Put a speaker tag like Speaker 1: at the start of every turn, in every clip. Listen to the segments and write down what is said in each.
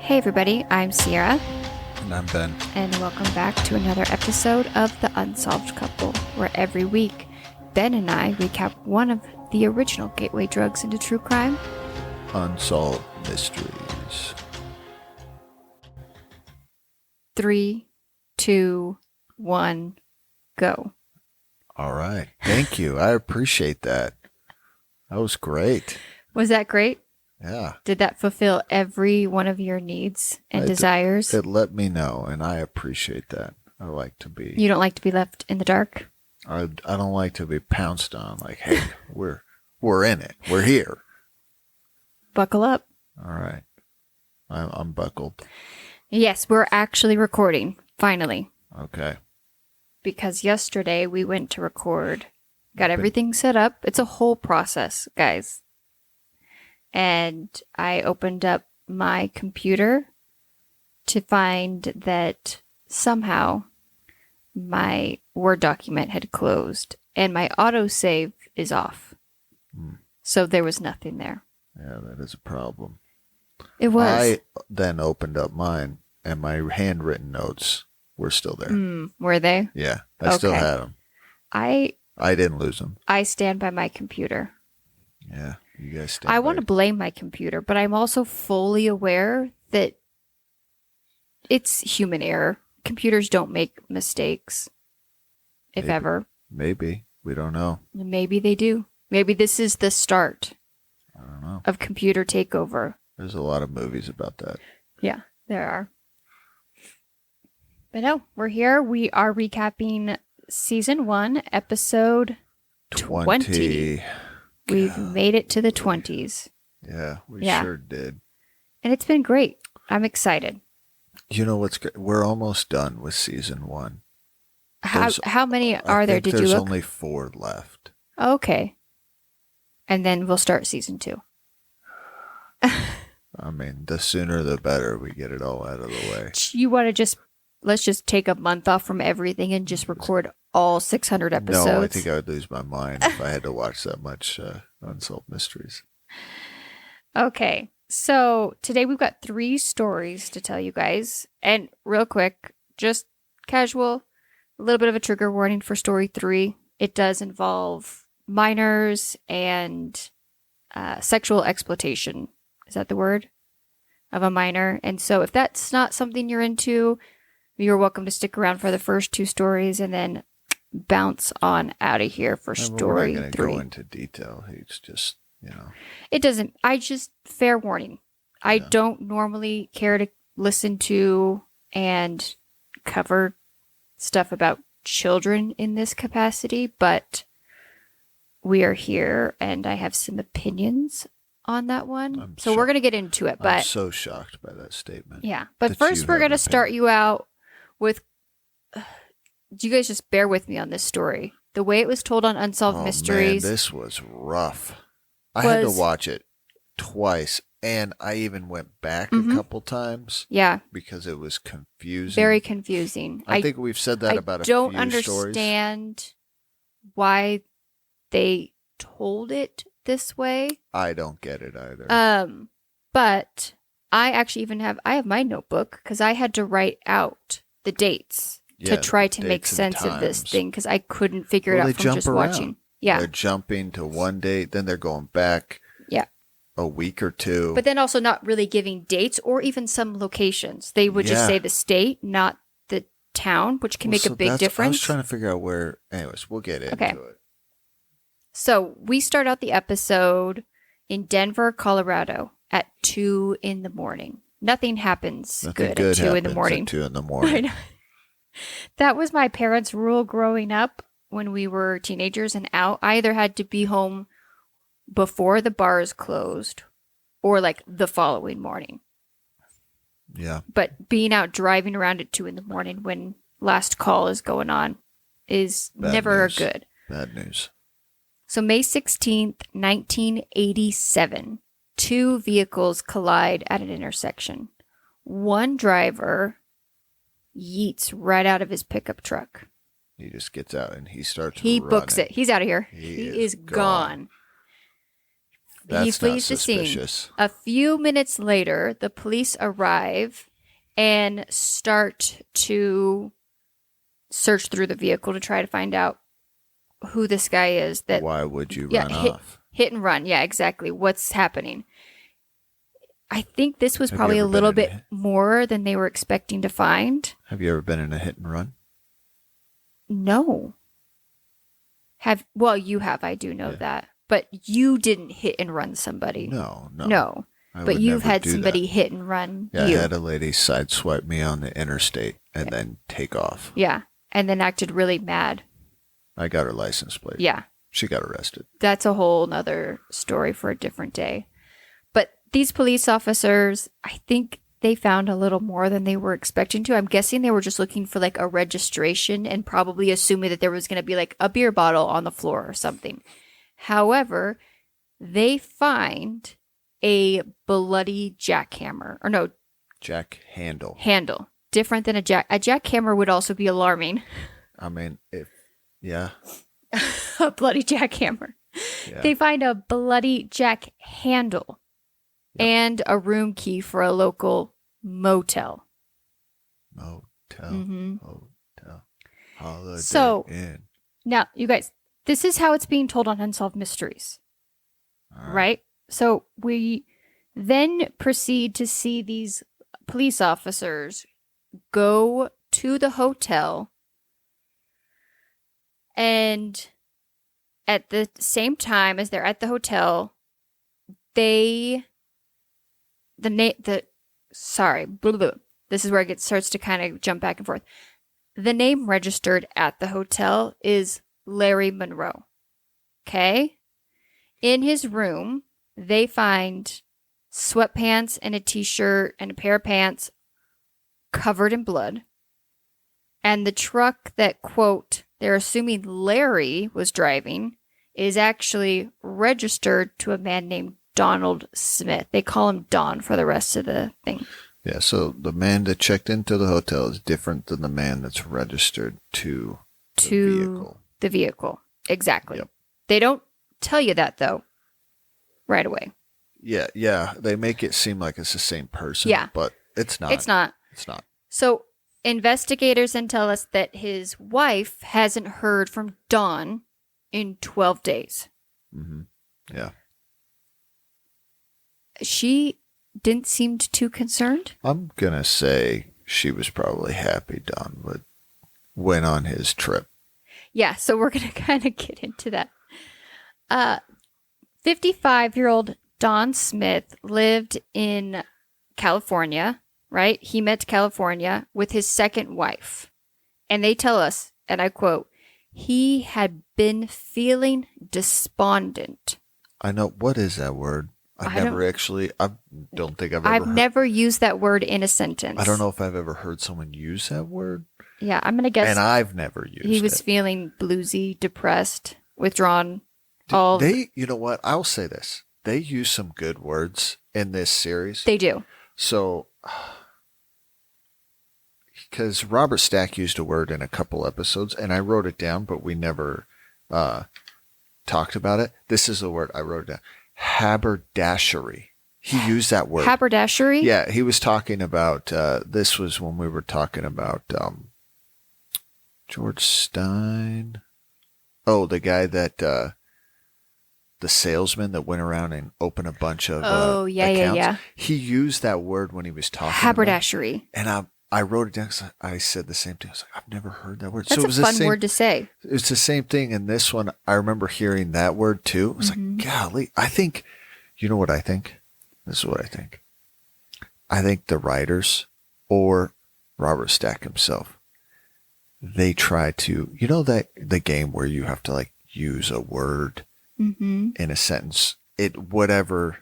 Speaker 1: Hey everybody, I'm Sierra.
Speaker 2: And I'm Ben.
Speaker 1: And welcome back to another episode of The Unsolved Couple, where every week Ben and I recap one of the original gateway drugs into true crime.
Speaker 2: Unsolved mysteries.
Speaker 1: 3, 2, 1, go.
Speaker 2: All right. Thank you. I appreciate that. That was great.
Speaker 1: Was that great?
Speaker 2: Yeah.
Speaker 1: Did that fulfill every one of your needs and desires?
Speaker 2: It let me know, and I appreciate that. I like to be...
Speaker 1: You don't like to be left in the dark?
Speaker 2: I don't like to be pounced on, like, hey, we're in it. We're here.
Speaker 1: Buckle up.
Speaker 2: All right. I'm buckled.
Speaker 1: Yes, we're actually recording, finally.
Speaker 2: Okay.
Speaker 1: Because yesterday we went to record, got everything set up. It's a whole process, guys. And I opened up my computer to find that somehow my Word document had closed and my autosave is off. So there was nothing there.
Speaker 2: Yeah, that is a problem.
Speaker 1: It was.
Speaker 2: I then opened up mine, and my handwritten notes were still there.
Speaker 1: Were they?
Speaker 2: Yeah, I still had them.
Speaker 1: I
Speaker 2: didn't lose them.
Speaker 1: I stand by my computer.
Speaker 2: Yeah, you guys stand
Speaker 1: I
Speaker 2: by
Speaker 1: want to blame my computer, but I'm also fully aware that it's human error. Computers don't make mistakes, if ever.
Speaker 2: Maybe. We don't know.
Speaker 1: Maybe they do. Maybe this is the start
Speaker 2: I don't know.
Speaker 1: of computer takeover.
Speaker 2: There's a lot of movies about that.
Speaker 1: Yeah, there are. But no, we're here. We are recapping season 1, episode 20. We've made it to the 20s.
Speaker 2: Yeah, we sure did.
Speaker 1: And it's been great. I'm excited.
Speaker 2: You know what's great? We're almost done with season 1.
Speaker 1: How many are there? Did you look?
Speaker 2: There's only 4 left.
Speaker 1: Okay. And then we'll start season 2.
Speaker 2: I mean, the sooner the better we get it all out of the way.
Speaker 1: You want to let's just take a month off from everything and just record all 600 episodes?
Speaker 2: No, I think I would lose my mind if I had to watch that much Unsolved Mysteries.
Speaker 1: Okay. So today we've got 3 stories to tell you guys. And real quick, just casual, a little bit of a trigger warning for story 3. It does involve minors and sexual exploitation. Is that the word? Of a minor. And so if that's not something you're into, you're welcome to stick around for the first 2 stories and then bounce on out of here for story 3.
Speaker 2: We're not going to go into detail. It's just,
Speaker 1: It doesn't. Fair warning. I don't normally care to listen to and cover stuff about children in this capacity, but we are here and I have some opinions on that one. We're going to get into it. But
Speaker 2: I'm so shocked by that statement.
Speaker 1: Yeah. But first we're going to start you out with, you guys just bear with me on this story. The way it was told on Unsolved Mysteries.
Speaker 2: Man, this was rough. I had to watch it twice, and I even went back a couple times.
Speaker 1: Yeah.
Speaker 2: Because it was confusing.
Speaker 1: Very confusing.
Speaker 2: I think we've said that about a few stories.
Speaker 1: I don't understand why they told it this way.
Speaker 2: I don't get it either.
Speaker 1: But I actually I have my notebook because I had to write out the dates to try to make sense of this thing because I couldn't figure it out from just watching. Yeah.
Speaker 2: They're jumping to one date, then they're going back a week or 2.
Speaker 1: But then also not really giving dates or even some locations. They would just say the state, not the town, which can make a big difference.
Speaker 2: I was trying to figure out where. Anyways, we'll get into it.
Speaker 1: So we start out the episode in Denver, Colorado at 2 a.m. Nothing happens good at 2 a.m.
Speaker 2: At 2 a.m.
Speaker 1: That was my parents' rule growing up when we were teenagers and out. I either had to be home before the bars closed or like the following morning.
Speaker 2: Yeah.
Speaker 1: But being out driving around at 2 a.m. when last call is going on is never good.
Speaker 2: Bad news.
Speaker 1: So May 16th, 1987, 2 vehicles collide at an intersection. One driver yeets right out of his pickup truck.
Speaker 2: He just gets out and he starts
Speaker 1: He
Speaker 2: running.
Speaker 1: books it. He's out of here. He is gone. he
Speaker 2: That's not
Speaker 1: flees the scene.
Speaker 2: suspicious.
Speaker 1: A few minutes later, the police arrive and start to search through the vehicle to try to find out who this guy is.
Speaker 2: Why would you run off?
Speaker 1: Hit and run. Yeah, exactly. What's happening? I think this was
Speaker 2: Have
Speaker 1: probably
Speaker 2: you
Speaker 1: a
Speaker 2: ever
Speaker 1: little
Speaker 2: been in
Speaker 1: bit more than they were expecting to find.
Speaker 2: Have you ever been in a hit and run?
Speaker 1: No. Well, you have. I do know that. But you didn't hit and run somebody.
Speaker 2: No.
Speaker 1: No. But you've had somebody hit and run you.
Speaker 2: I had a lady sideswipe me on the interstate and then take off.
Speaker 1: Yeah. And then acted really mad.
Speaker 2: I got her license plate.
Speaker 1: Yeah.
Speaker 2: She got arrested.
Speaker 1: That's a whole nother story for a different day. But these police officers, I think they found a little more than they were expecting to. I'm guessing they were just looking for like a registration and probably assuming that there was going to be like a beer bottle on the floor or something. However, they find a bloody jackhammer. Or no.
Speaker 2: Jack handle.
Speaker 1: Handle. Different than a jackhammer would also be alarming.
Speaker 2: I mean, yeah.
Speaker 1: A bloody jackhammer. Yeah. They find a bloody jack handle and a room key for a local motel.
Speaker 2: Motel. Holiday Inn.
Speaker 1: Now, you guys, this is how it's being told on Unsolved Mysteries. Right? So we then proceed to see these police officers go to the hotel, and at the same time as they're at the hotel, this is where it starts to kind of jump back and forth. The name registered at the hotel is Larry Monroe. Okay? In his room, they find sweatpants and a t-shirt and a pair of pants covered in blood. And the truck that, quote, they're assuming Larry was driving is actually registered to a man named Donald Smith. They call him Don for the rest of the thing.
Speaker 2: Yeah, so the man that checked into the hotel is different than the man that's registered to the vehicle.
Speaker 1: Exactly. Yep. They don't tell you that, though, right away.
Speaker 2: Yeah. They make it seem like it's the same person.
Speaker 1: Yeah.
Speaker 2: But it's not.
Speaker 1: It's not. So investigators then tell us that his wife hasn't heard from Don in 12 days.
Speaker 2: Mm-hmm. Yeah.
Speaker 1: She didn't seem too concerned.
Speaker 2: I'm going to say she was probably happy Don went on his trip.
Speaker 1: Yeah, so we're going to kind of get into that. 55-year-old Don Smith lived in California, right? He met to California with his second wife. And they tell us, and I quote, he had been feeling despondent.
Speaker 2: I know. What is that word? I don't think
Speaker 1: I've never used that word in a sentence.
Speaker 2: I don't know if I've ever heard someone use that word.
Speaker 1: Yeah, I'm going to guess.
Speaker 2: And I've never used it.
Speaker 1: He was feeling bluesy, depressed, withdrawn.
Speaker 2: You know what? I'll say this. They use some good words in this series.
Speaker 1: They do.
Speaker 2: So, because Robert Stack used a word in a couple episodes, and I wrote it down, but we never talked about it. This is the word I wrote down. Haberdashery. He used that word.
Speaker 1: Haberdashery?
Speaker 2: Yeah, he was talking about, this was when we were talking about George Stein. Oh, the guy that, the salesman that went around and opened a bunch of accounts.
Speaker 1: Yeah.
Speaker 2: He used that word when he was talking.
Speaker 1: Haberdashery.
Speaker 2: And I wrote it down because I said the same thing. I was like, I've never heard that word.
Speaker 1: That's
Speaker 2: so it was
Speaker 1: a fun word to say.
Speaker 2: It's the same thing in this one. I remember hearing that word too. I was like, golly, I think, you know what I think? This is what I think. I think the writers or Robert Stack himself, they try to, you know, that the game where you have to like use a word in a sentence, whatever.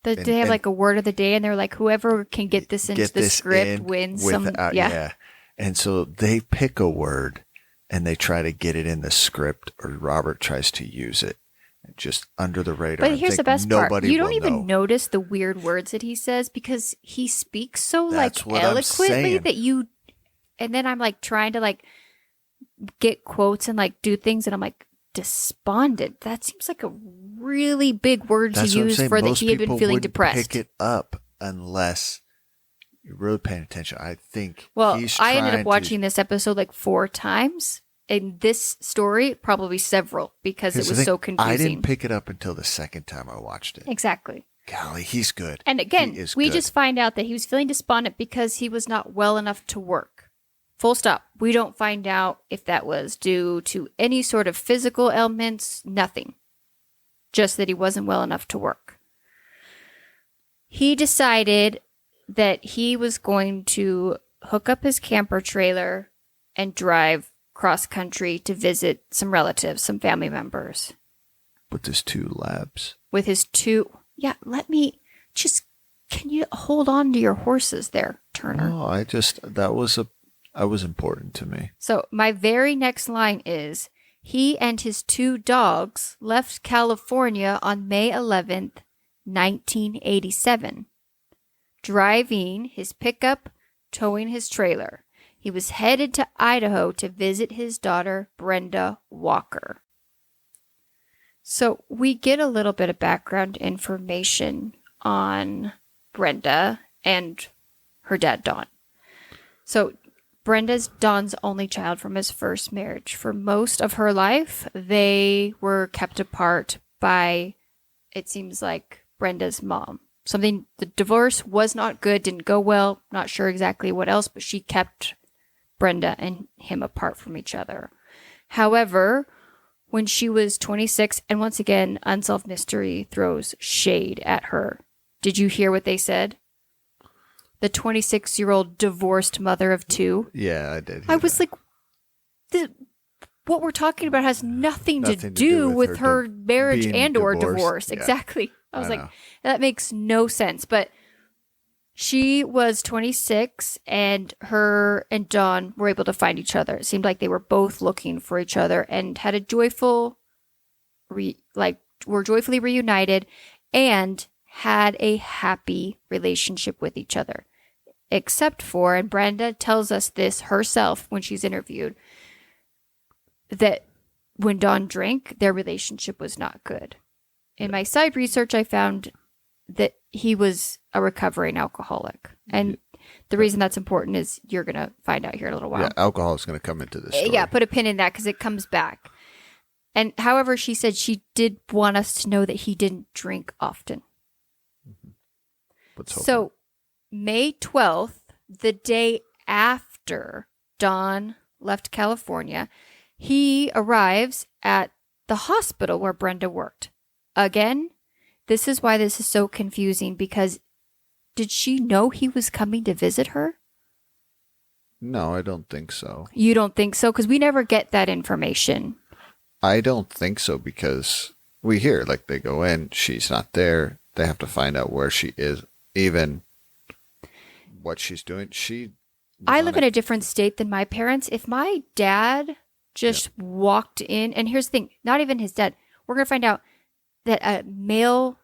Speaker 1: They have like a word of the day, and they're like, whoever can get this into the script wins some. Yeah.
Speaker 2: And so they pick a word and they try to get it in the script, or Robert tries to use it just under the radar.
Speaker 1: But here's the best part. You don't even notice the weird words that he says because he speaks so eloquently that you, and then I'm like trying to like get quotes and like do things, and I'm like, despondent. That seems like a really big word
Speaker 2: That's
Speaker 1: to
Speaker 2: what I'm
Speaker 1: use
Speaker 2: saying.
Speaker 1: for that
Speaker 2: Most
Speaker 1: he had been
Speaker 2: people
Speaker 1: feeling
Speaker 2: wouldn't
Speaker 1: depressed.
Speaker 2: pick it up unless you're really paying attention. I think
Speaker 1: Well,
Speaker 2: he's
Speaker 1: I ended
Speaker 2: trying
Speaker 1: up watching this episode like 4 times. In this story, probably several, because it
Speaker 2: Here's the
Speaker 1: was
Speaker 2: thing,
Speaker 1: so confusing.
Speaker 2: I didn't pick it up until the second time I watched it.
Speaker 1: Exactly.
Speaker 2: Golly, he's good.
Speaker 1: And again,
Speaker 2: He is
Speaker 1: we
Speaker 2: good.
Speaker 1: just find out that he was feeling despondent because he was not well enough to work. Full stop. We don't find out if that was due to any sort of physical ailments, nothing. Just that he wasn't well enough to work. He decided that he was going to hook up his camper trailer and drive cross country to visit some relatives, some family members.
Speaker 2: With his 2 labs.
Speaker 1: With his 2... Yeah, let me just... Can you hold on to your horses there, Turner?
Speaker 2: Oh, that was important to me.
Speaker 1: So my very next line is, he and his 2 dogs left California on May 11th, 1987, driving his pickup, towing his trailer. He was headed to Idaho to visit his daughter, Brenda Walker. So we get a little bit of background information on Brenda and her dad, Don. So Brenda's Don's only child from his first marriage. For most of her life, they were kept apart by, it seems like, Brenda's mom. The divorce was not good, didn't go well, not sure exactly what else, but she kept Brenda and him apart from each other. However, when she was 26, and once again, Unsolved Mystery throws shade at her. Did you hear what they said? The 26-year-old divorced mother of 2.
Speaker 2: Yeah, I did.
Speaker 1: I was like, what we're talking about has nothing to do with her marriage and or divorce.
Speaker 2: Yeah.
Speaker 1: Exactly. I was like, that makes no sense. But she was 26, and her and Don were able to find each other. It seemed like they were both looking for each other and had a were joyfully reunited and had a happy relationship with each other. Except for, and Brenda tells us this herself when she's interviewed, that when Don drank, their relationship was not good. In my side research, I found that he was a recovering alcoholic. And the reason that's important is you're going to find out here in a little while.
Speaker 2: Yeah, alcohol is going to come into this story.
Speaker 1: Yeah, put a pin in that because it comes back. And however, she said she did want us to know that he didn't drink often. So May 12th, the day after Don left California, he arrives at the hospital where Brenda worked. Again, this is why this is so confusing, because did she know he was coming to visit her?
Speaker 2: No, I don't think so.
Speaker 1: You don't think so? Because we never get that information.
Speaker 2: I don't think so, because we hear, like, they go in, she's not there. They have to find out where she is, even what she's doing. I
Speaker 1: live in a different state than my parents. If my dad just walked in, and here's the thing, not even his dad, we're going to find out that an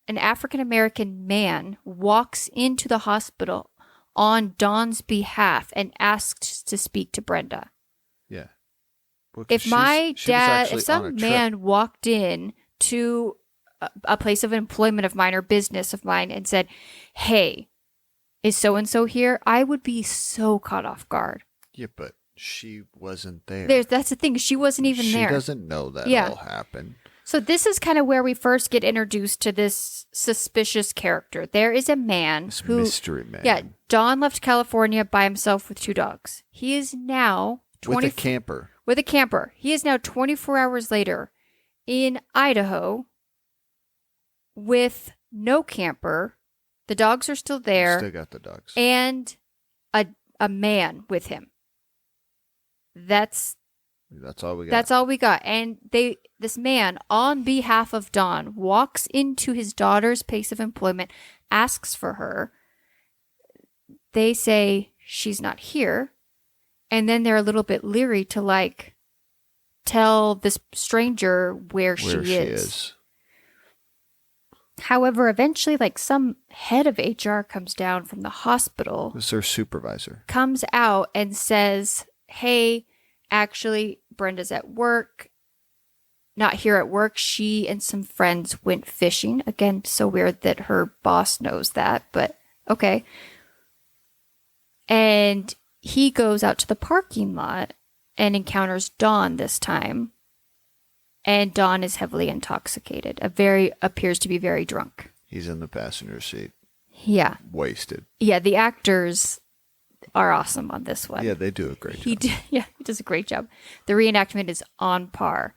Speaker 1: African-American man walks into the hospital on Don's behalf and asks to speak to Brenda.
Speaker 2: Yeah. Well,
Speaker 1: if some man walked in to a place of employment of mine or business of mine and said, hey, is so-and-so here? I would be so caught off guard.
Speaker 2: Yeah, but she wasn't there.
Speaker 1: That's the thing. She wasn't even there.
Speaker 2: She doesn't know that all happened.
Speaker 1: So this is kind of where we first get introduced to this suspicious character. There is a man
Speaker 2: mystery man.
Speaker 1: Yeah, Don left California by himself with 2 dogs. He is now
Speaker 2: with a camper.
Speaker 1: With a camper. He is now 24 hours later in Idaho with no camper. The dogs are still there.
Speaker 2: Still got the dogs.
Speaker 1: And a man with him. That's
Speaker 2: all we got.
Speaker 1: That's all we got. And this man, on behalf of Don, walks into his daughter's place of employment, asks for her. They say she's not here. And then they're a little bit leery to tell this stranger where she is. However, eventually, some head of HR comes down from the hospital.
Speaker 2: It's their supervisor.
Speaker 1: Comes out and says, hey, actually, Brenda's at work. not here at work. She and some friends went fishing. Again, so weird that her boss knows that, but okay. And he goes out to the parking lot and encounters Dawn this time. And Dawn is heavily intoxicated. Appears to be very drunk.
Speaker 2: He's in the passenger seat.
Speaker 1: Yeah.
Speaker 2: Wasted.
Speaker 1: Yeah, the actors are awesome on this one.
Speaker 2: Yeah, they do a great job.
Speaker 1: He does a great job. The reenactment is on par.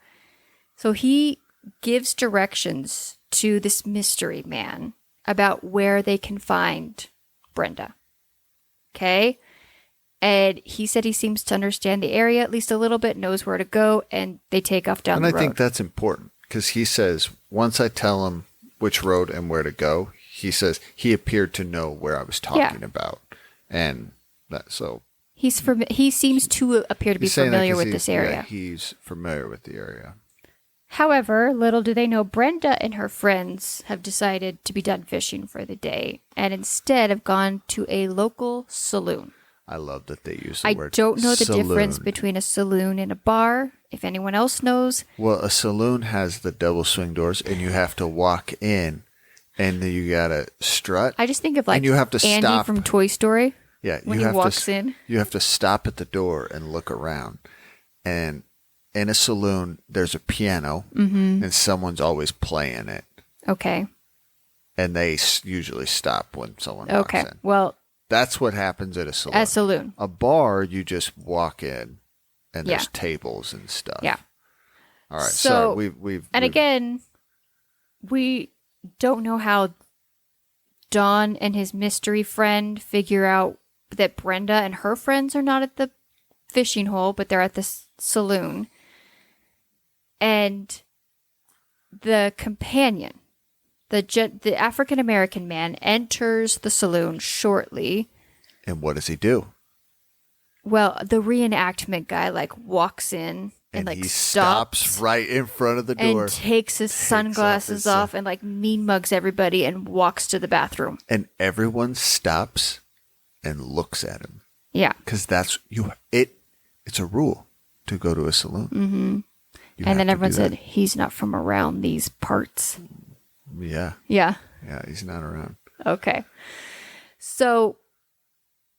Speaker 1: So he gives directions to this mystery man about where they can find Brenda. Okay? And he said he seems to understand the area at least a little bit, knows where to go, and they take off down the road.
Speaker 2: And I think that's important because he says, once I tell him which road and where to go, he says he appeared to know where I was talking about. And that, so
Speaker 1: he seems to appear to be familiar with this area.
Speaker 2: Yeah, he's familiar with the area.
Speaker 1: However, little do they know, Brenda and her friends have decided to be done fishing for the day and instead have gone to a local saloon.
Speaker 2: I love that they use the word
Speaker 1: I don't know the
Speaker 2: saloon.
Speaker 1: difference between a saloon and a bar. If anyone else knows.
Speaker 2: Well, a saloon has the double swing doors, and you have to walk in, and then you got to strut.
Speaker 1: I just think of like
Speaker 2: and you have to
Speaker 1: Andy
Speaker 2: stop.
Speaker 1: from Toy Story.
Speaker 2: Yeah,
Speaker 1: when he walks in.
Speaker 2: You have to stop at the door and look around. And in a saloon, there's a piano, and someone's always playing it.
Speaker 1: Okay.
Speaker 2: And they usually stop when someone walks in.
Speaker 1: Okay, well.
Speaker 2: That's what happens at a saloon.
Speaker 1: A saloon.
Speaker 2: A bar, you just walk in, and there's
Speaker 1: Yeah.
Speaker 2: tables and stuff.
Speaker 1: Yeah.
Speaker 2: All right.
Speaker 1: So,
Speaker 2: we've
Speaker 1: again, we don't know how Don and his mystery friend figure out that Brenda and her friends are not at the fishing hole, but they're at the saloon. And the companion, the African-American man, enters the saloon shortly.
Speaker 2: And what does he do?
Speaker 1: Well, the reenactment guy walks in and
Speaker 2: he
Speaker 1: stops
Speaker 2: right in front of the door
Speaker 1: and takes his sunglasses off and mean mugs everybody and walks to the bathroom.
Speaker 2: And everyone stops and looks at him.
Speaker 1: Yeah.
Speaker 2: Because it's a rule to go to a saloon.
Speaker 1: Mm-hmm. And then everyone said, he's not from around these parts.
Speaker 2: Yeah.
Speaker 1: Yeah.
Speaker 2: Yeah, he's not around.
Speaker 1: Okay. So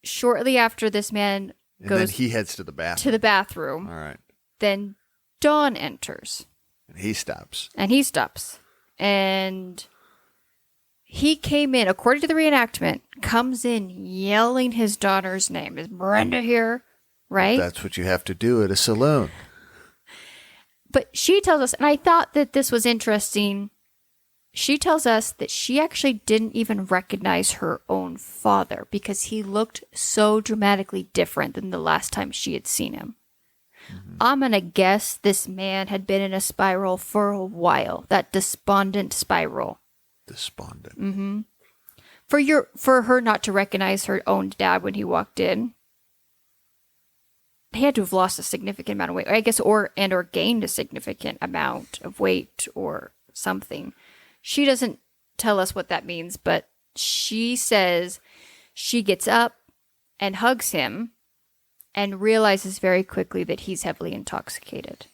Speaker 1: shortly after this man goes,
Speaker 2: then he heads to the bathroom. All right.
Speaker 1: Then Dawn enters.
Speaker 2: And he stops.
Speaker 1: And he came in, according to the reenactment, comes in yelling his daughter's name. Is Brenda here? Right?
Speaker 2: That's what you have to do at a saloon.
Speaker 1: But she tells us, and I thought that this was interesting, she tells us that she actually didn't even recognize her own father because he looked so dramatically different than the last time she had seen him. Mm-hmm. I'm going to guess this man had been in a spiral for a while, that despondent spiral.
Speaker 2: Despondent.
Speaker 1: Mm-hmm. For her not to recognize her own dad when he walked in, he had to have lost a significant amount of weight, I guess, or gained a significant amount of weight or something. She doesn't tell us what that means, but she says she gets up and hugs him and realizes very quickly that he's heavily intoxicated.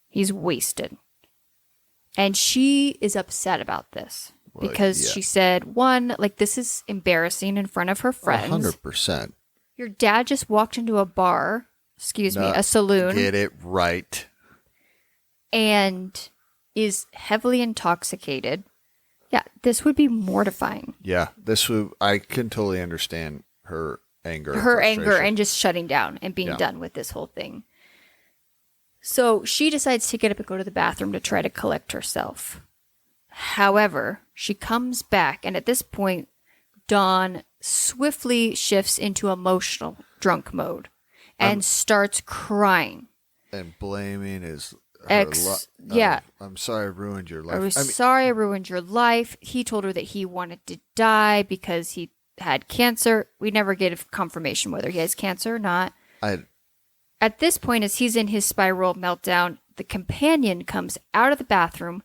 Speaker 1: He's wasted. And she is upset about this because she said, one, this is embarrassing in front of her friends.
Speaker 2: 100%.
Speaker 1: Your dad just walked into a bar, a saloon.
Speaker 2: Get it right.
Speaker 1: And is heavily intoxicated. Yeah, this would be mortifying.
Speaker 2: Yeah, I can totally understand her anger.
Speaker 1: Her anger and just shutting down and being done with this whole thing. So she decides to get up and go to the bathroom to try to collect herself. However, she comes back, and at this point, Dawn swiftly shifts into emotional drunk mode and starts crying.
Speaker 2: And blaming his
Speaker 1: I'm
Speaker 2: sorry I ruined your life.
Speaker 1: Sorry I ruined your life. He told her that he wanted to die because he had cancer. We never get confirmation whether he has cancer or not. At this point, as he's in his spiral meltdown, the companion comes out of the bathroom,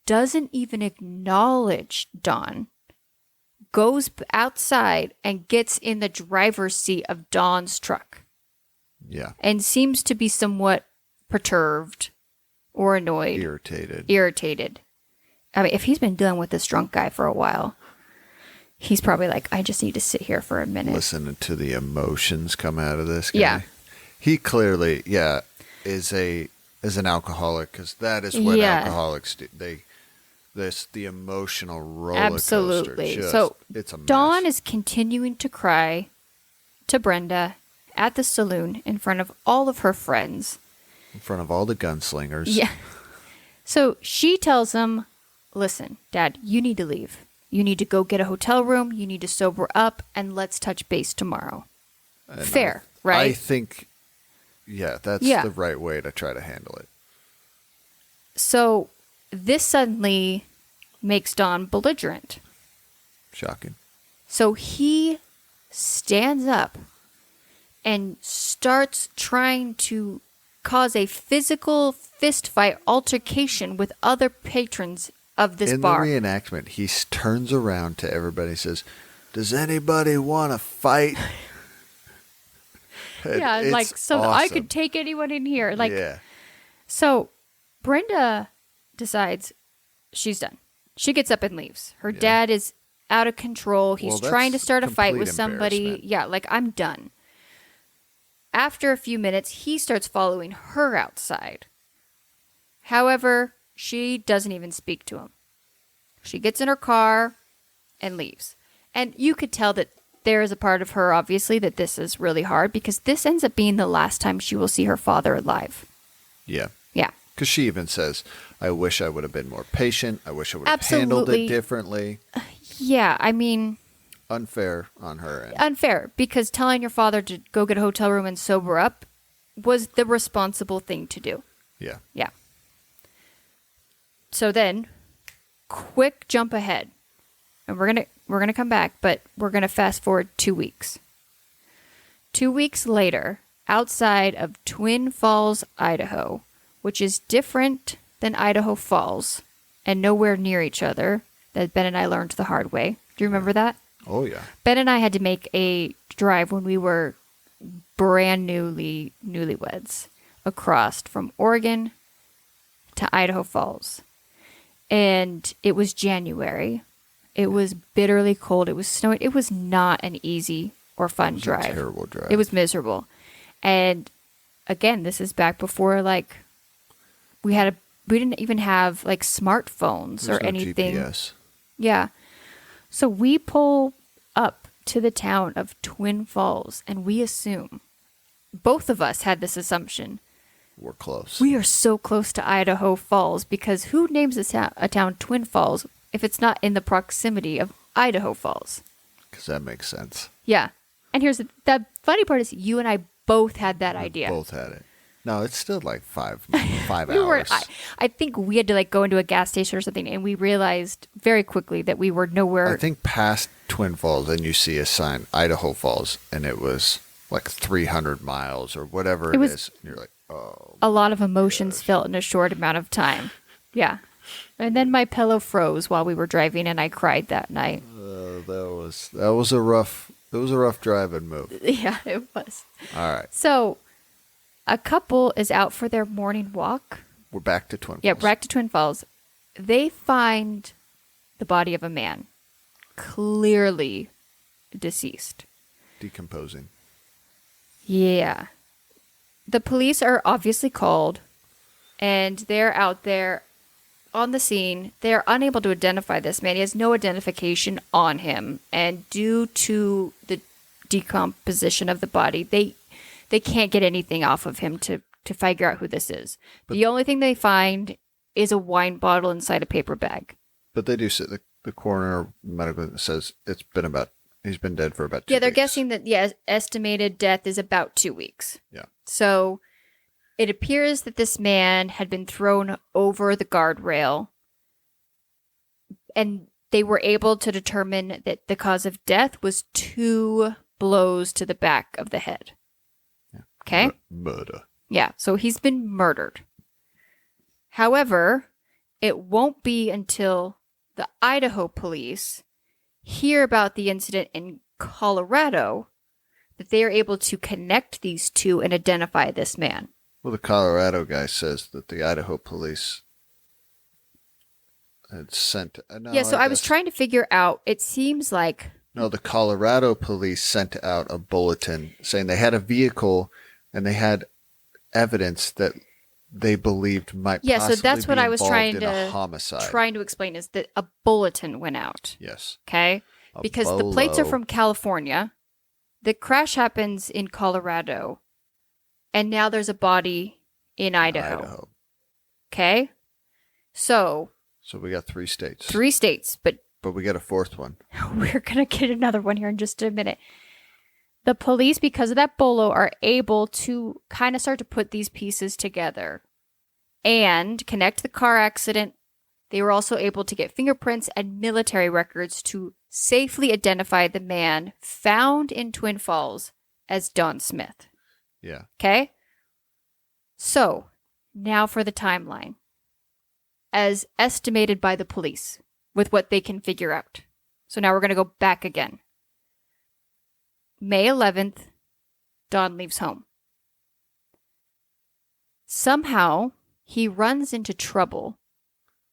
Speaker 1: doesn't even acknowledge Dawn, goes outside and gets in the driver's seat of Dawn's truck.
Speaker 2: Yeah.
Speaker 1: And seems to be somewhat perturbed or annoyed. Irritated. I mean, if he's been dealing with this drunk guy for a while, he's probably like, I just need to sit here for a minute.
Speaker 2: Listening to the emotions come out of this guy.
Speaker 1: Yeah.
Speaker 2: He clearly, is an alcoholic, because that is what alcoholics do. The emotional roller
Speaker 1: Absolutely.
Speaker 2: coaster.
Speaker 1: So
Speaker 2: it's a mess.
Speaker 1: Dawn is continuing to cry to Brenda at the saloon in front of all of her friends.
Speaker 2: In front of all the gunslingers.
Speaker 1: Yeah. So she tells him, listen, Dad, you need to leave. You need to go get a hotel room. You need to sober up, and let's touch base tomorrow.
Speaker 2: And
Speaker 1: Fair, right?
Speaker 2: I think, that's the right way to try to handle it.
Speaker 1: So this suddenly makes Don belligerent.
Speaker 2: Shocking.
Speaker 1: So he stands up and starts trying to cause a physical fistfight altercation with other patrons of this bar.
Speaker 2: In the reenactment, he turns around to everybody and says, does anybody want to fight?
Speaker 1: Yeah, like, so
Speaker 2: awesome.
Speaker 1: I could take anyone in here. Like, So Brenda decides she's done. She gets up and leaves. Her dad is out of control. He's trying to start a fight with somebody. Yeah, like, I'm done. After a few minutes, he starts following her outside. However, she doesn't even speak to him. She gets in her car and leaves. And you could tell that there is a part of her, obviously, that this is really hard, because this ends up being the last time she will see her father alive.
Speaker 2: Yeah.
Speaker 1: Yeah.
Speaker 2: Because she even says, I wish I would have been more patient. I wish I would have handled it differently.
Speaker 1: Yeah, I mean...
Speaker 2: Unfair on her end.
Speaker 1: Unfair, because telling your father to go get a hotel room and sober up was the responsible thing to do.
Speaker 2: Yeah.
Speaker 1: Yeah. So then, quick jump ahead. And we're gonna come back, but we're gonna fast forward 2 weeks. 2 weeks later, outside of Twin Falls, Idaho, which is different than Idaho Falls and nowhere near each other, that Ben and I learned the hard way. Do you remember that?
Speaker 2: Oh, yeah.
Speaker 1: Ben and I had to make a drive when we were brand newlyweds across from Oregon to Idaho Falls. And it was January. It was bitterly cold. It was snowing. It was not an easy or fun drive.
Speaker 2: It was a terrible drive.
Speaker 1: It was miserable. And again, this is back before, like, we didn't even have like smartphones or anything.
Speaker 2: GPS.
Speaker 1: Yeah. So we pull up to the town of Twin Falls, and we assume, both of us had this assumption,
Speaker 2: we're close.
Speaker 1: we are so close to Idaho Falls, because who names a town Twin Falls if it's not in the proximity of Idaho Falls?
Speaker 2: Because that makes sense.
Speaker 1: Yeah. And here's the funny part is you and I both had that idea.
Speaker 2: Both had it. No, it's still like 5 hours.
Speaker 1: I think we had to like go into a gas station or something, and we realized very quickly that we were nowhere.
Speaker 2: I think past Twin Falls, then you see a sign, Idaho Falls, and it was like 300 miles or whatever it is. And you're like, oh.
Speaker 1: A lot of emotions felt in a short amount of time. Yeah. And then my pillow froze while we were driving, and I cried that night.
Speaker 2: That was a rough drive and move.
Speaker 1: Yeah, it was.
Speaker 2: All right.
Speaker 1: So a couple is out for their morning walk.
Speaker 2: We're back to Twin Falls.
Speaker 1: Yeah, back to Twin Falls. They find the body of a man, clearly deceased.
Speaker 2: Decomposing.
Speaker 1: Yeah. The police are obviously called, and they're out there on the scene. They're unable to identify this man. He has no identification on him, and due to the decomposition of the body, they can't get anything off of him to figure out who this is. But the only thing they find is a wine bottle inside a paper bag.
Speaker 2: But they do say the coroner medical says he's been dead for about 2 weeks.
Speaker 1: Yeah, they're guessing that, estimated death is about 2 weeks.
Speaker 2: Yeah.
Speaker 1: So it appears that this man had been thrown over the guardrail, and they were able to determine that the cause of death was 2 blows to the back of the head.
Speaker 2: Yeah.
Speaker 1: Okay?
Speaker 2: Murder.
Speaker 1: Yeah, so he's been murdered. However, it won't be until the Idaho police hear about the incident in Colorado that they are able to connect these two and identify this man.
Speaker 2: Well, the Colorado guy says that the Idaho police had sent. No,
Speaker 1: Yeah, so
Speaker 2: I
Speaker 1: I was
Speaker 2: guess.
Speaker 1: trying to figure out, it seems like,
Speaker 2: No, the Colorado police sent out a bulletin saying they had a vehicle and they had evidence that they believed might
Speaker 1: yeah, so
Speaker 2: possibly
Speaker 1: that's what
Speaker 2: be
Speaker 1: I was
Speaker 2: involved in a homicide.
Speaker 1: trying to explain is that a bulletin went out.
Speaker 2: Yes.
Speaker 1: Okay?
Speaker 2: A
Speaker 1: Because the plates are
Speaker 2: bolo.
Speaker 1: from California. The crash happens in Colorado. And now there's a body in Idaho. Okay? So,
Speaker 2: So we got 3 states.
Speaker 1: 3 states, but
Speaker 2: But we got a 4th one.
Speaker 1: we're going to get another one here in just a minute. The police, because of that bolo, are able to kind of start to put these pieces together and connect the car accident. They were also able to get fingerprints and military records to safely identify the man found in Twin Falls as Don Smith.
Speaker 2: Yeah.
Speaker 1: Okay? So, now for the timeline. As estimated by the police, with what they can figure out. So now we're going to go back again. May 11th, Don leaves home. Somehow, he runs into trouble,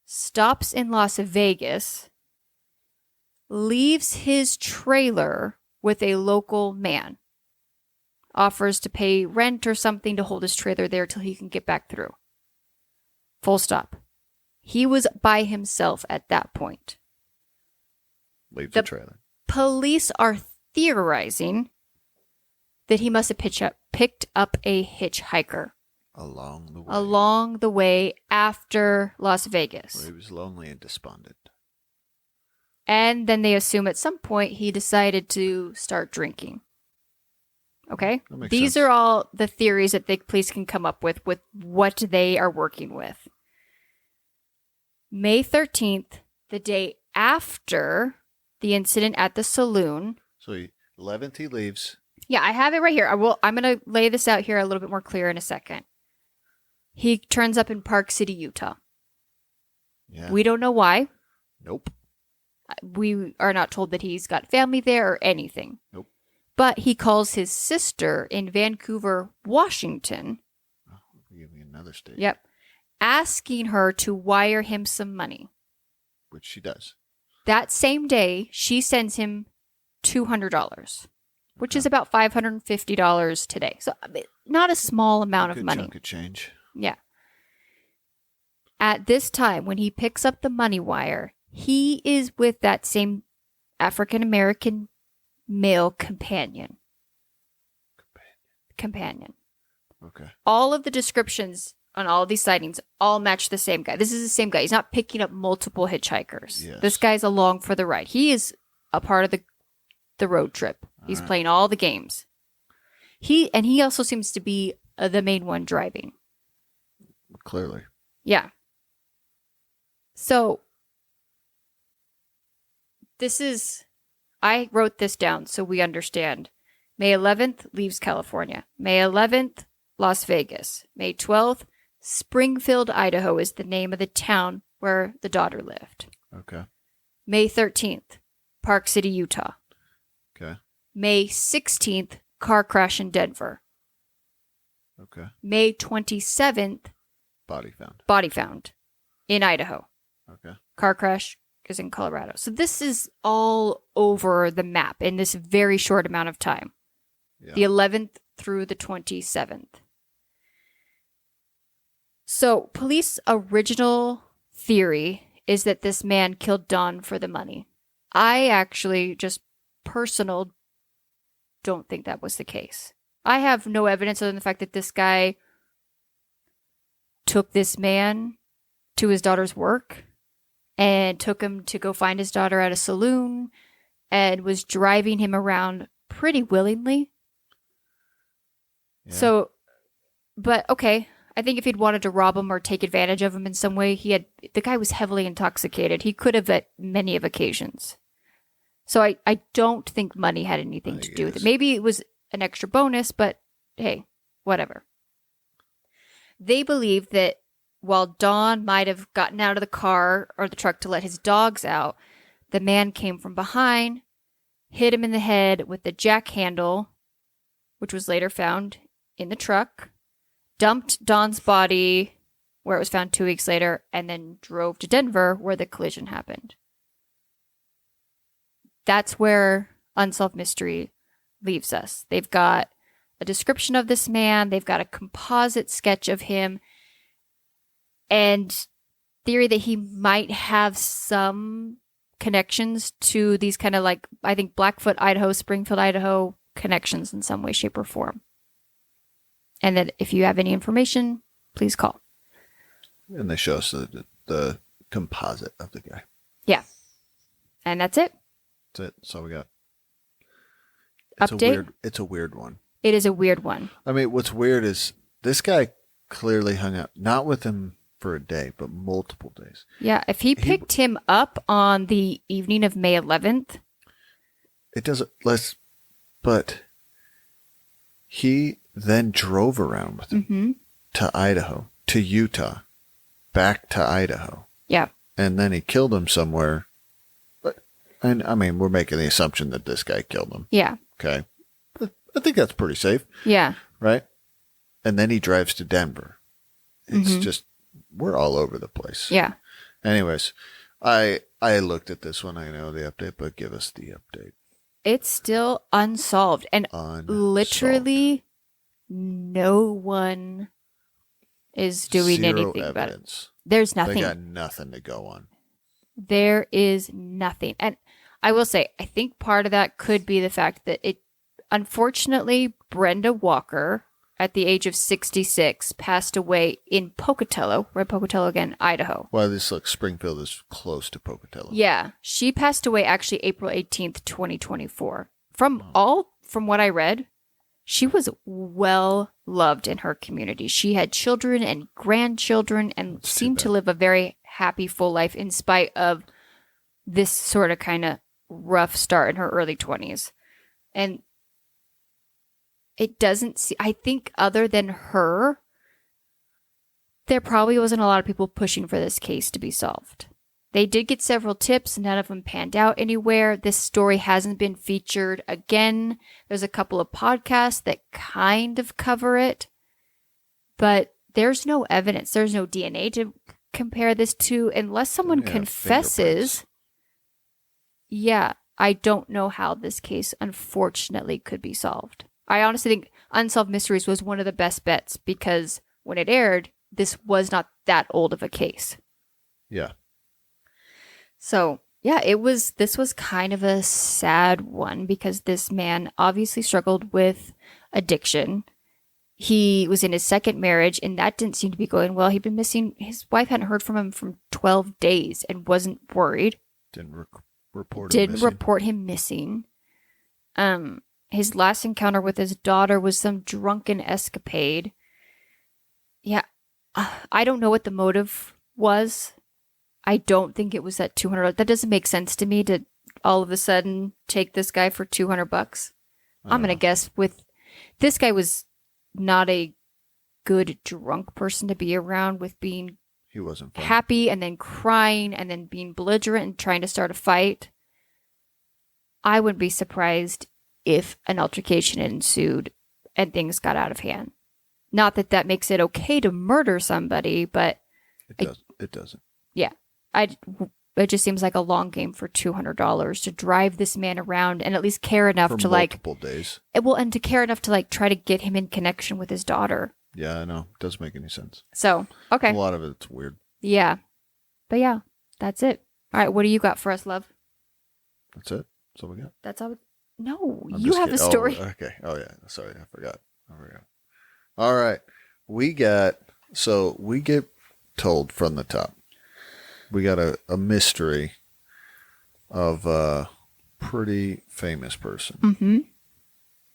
Speaker 1: stops in Las Vegas, leaves his trailer with a local man, offers to pay rent or something to hold his trailer there till he can get back through. Full stop. He was by himself at that point.
Speaker 2: Leave the trailer.
Speaker 1: Police are theorizing that he must have picked up a hitchhiker
Speaker 2: Along
Speaker 1: the way after Las Vegas.
Speaker 2: Well, he was lonely and despondent.
Speaker 1: And then they assume at some point he decided to start drinking. Okay? These are all the theories that the police can come up with what they are working with. May 13th, the day after the incident at the saloon.
Speaker 2: So 11th he leaves.
Speaker 1: Yeah, I have it right here. I'm going to lay this out here a little bit more clear in a second. He turns up in Park City, Utah.
Speaker 2: Yeah.
Speaker 1: We don't know why.
Speaker 2: Nope.
Speaker 1: We are not told that he's got family there or anything.
Speaker 2: Nope.
Speaker 1: But he calls his sister in Vancouver, Washington.
Speaker 2: Oh, give me another state.
Speaker 1: Yep. Asking her to wire him some money.
Speaker 2: Which she does.
Speaker 1: That same day, she sends him $200, which is about $550 today. So not a small amount of money.
Speaker 2: Chunk of change.
Speaker 1: Yeah. At this time, when he picks up the money wire, he is with that same African-American male companion.
Speaker 2: Okay.
Speaker 1: All of the descriptions on all of these sightings all match the same guy. This is the same guy. He's not picking up multiple hitchhikers.
Speaker 2: Yes.
Speaker 1: This guy's along for the ride. He is a part of the road trip. He's playing all the games. He also seems to be the main one driving.
Speaker 2: Clearly.
Speaker 1: Yeah. So I wrote this down so we understand. May 11th leaves California. May 11th, Las Vegas. May 12th, Springfield, Idaho is the name of the town where the daughter lived.
Speaker 2: Okay.
Speaker 1: May 13th, Park City, Utah.
Speaker 2: Okay.
Speaker 1: May 16th, car crash in Denver.
Speaker 2: Okay.
Speaker 1: May 27th,
Speaker 2: body found
Speaker 1: in Idaho.
Speaker 2: Okay.
Speaker 1: Car crash is in Colorado. So this is all over the map in this very short amount of time. Yeah. The 11th through the 27th. So police original theory is that this man killed Don for the money. I actually don't think that was the case. I have no evidence other than the fact that this guy took this man to his daughter's work and took him to go find his daughter at a saloon and was driving him around pretty willingly. Yeah. So, but okay. I think if he'd wanted to rob him or take advantage of him in some way, the guy was heavily intoxicated. He could have at many of occasions. So I don't think money had anything to do with it. Maybe it was an extra bonus, but hey, whatever. They believe that while Don might have gotten out of the car or the truck to let his dogs out, the man came from behind, hit him in the head with the jack handle, which was later found in the truck, dumped Don's body where it was found 2 weeks later, and then drove to Denver where the collision happened. That's where Unsolved Mystery leaves us. They've got a description of this man. They've got a composite sketch of him and theory that he might have some connections to these kind of like, I think, Blackfoot, Idaho, Springfield, Idaho connections in some way, shape, or form. And that if you have any information, please call.
Speaker 2: And they show us the composite of the guy.
Speaker 1: Yeah. And that's it.
Speaker 2: That's it. That's all we got.
Speaker 1: Update?
Speaker 2: It's a weird one.
Speaker 1: It is a weird one.
Speaker 2: I mean, what's weird is this guy clearly hung out, not with him for a day, but multiple days.
Speaker 1: Yeah, if he picked him up on the evening of May 11th.
Speaker 2: It doesn't, but he then drove around with him to Idaho, to Utah, back to Idaho.
Speaker 1: Yeah.
Speaker 2: And then he killed him somewhere. And I mean, we're making the assumption that this guy killed him.
Speaker 1: Yeah.
Speaker 2: Okay. I think that's pretty safe.
Speaker 1: Yeah.
Speaker 2: Right? And then he drives to Denver. It's just, we're all over the place.
Speaker 1: Yeah.
Speaker 2: Anyways, I looked at this one. I know the update, but give us the update.
Speaker 1: It's still unsolved. And literally no one is doing anything about it. There's nothing.
Speaker 2: They got nothing to go on.
Speaker 1: There is nothing. And I will say, I think part of that could be the fact that unfortunately, Brenda Walker, at the age of 66, passed away in Pocatello, again, Idaho.
Speaker 2: Well, this looks, Springfield is close to Pocatello.
Speaker 1: Yeah. She passed away actually April 18th, 2024. From what I read, she was well loved in her community. She had children and grandchildren and seemed to live a very happy, full life in spite of this sort of kind of rough start in her early 20s. And it doesn't see, I think other than her, there probably wasn't a lot of people pushing for this case to be solved. They did get several tips. None of them panned out anywhere. This story hasn't been featured again. There's a couple of podcasts that kind of cover it, but there's no evidence. There's no DNA to compare this to unless someone confesses. Yeah, I don't know how this case, unfortunately, could be solved. I honestly think Unsolved Mysteries was one of the best bets because when it aired, this was not that old of a case.
Speaker 2: Yeah.
Speaker 1: So, yeah, this was kind of a sad one because this man obviously struggled with addiction. He was in his second marriage and that didn't seem to be going well. He'd been missing. His wife hadn't heard from him for 12 days and wasn't worried.
Speaker 2: Didn't report him missing.
Speaker 1: His last encounter with his daughter was some drunken escapade. Yeah, I don't know what the motive was. I don't think it was that $200. That doesn't make sense to me to all of a sudden take this guy for $200. I'm going to guess this guy was not a good drunk person to be around with being
Speaker 2: he wasn't fun.
Speaker 1: Happy and then crying and then being belligerent and trying to start a fight. I wouldn't be surprised if an altercation ensued and things got out of hand. Not that that makes it okay to murder somebody, but
Speaker 2: it doesn't.
Speaker 1: Yeah. It just seems like a long game for $200 to drive this man around and at least care enough to
Speaker 2: multiple days.
Speaker 1: And to care enough to try to get him in connection with his daughter.
Speaker 2: Yeah, I know. It doesn't make any sense.
Speaker 1: So, okay.
Speaker 2: A lot of it's weird.
Speaker 1: Yeah. But yeah, that's it. All right, what do you got for us, love?
Speaker 2: That's it? That's all we got?
Speaker 1: That's all. No, you have a story.
Speaker 2: Oh, okay. Oh, yeah. Sorry, I forgot. All right. We get told from the top. We got a mystery of a pretty famous person.
Speaker 1: Mm-hmm.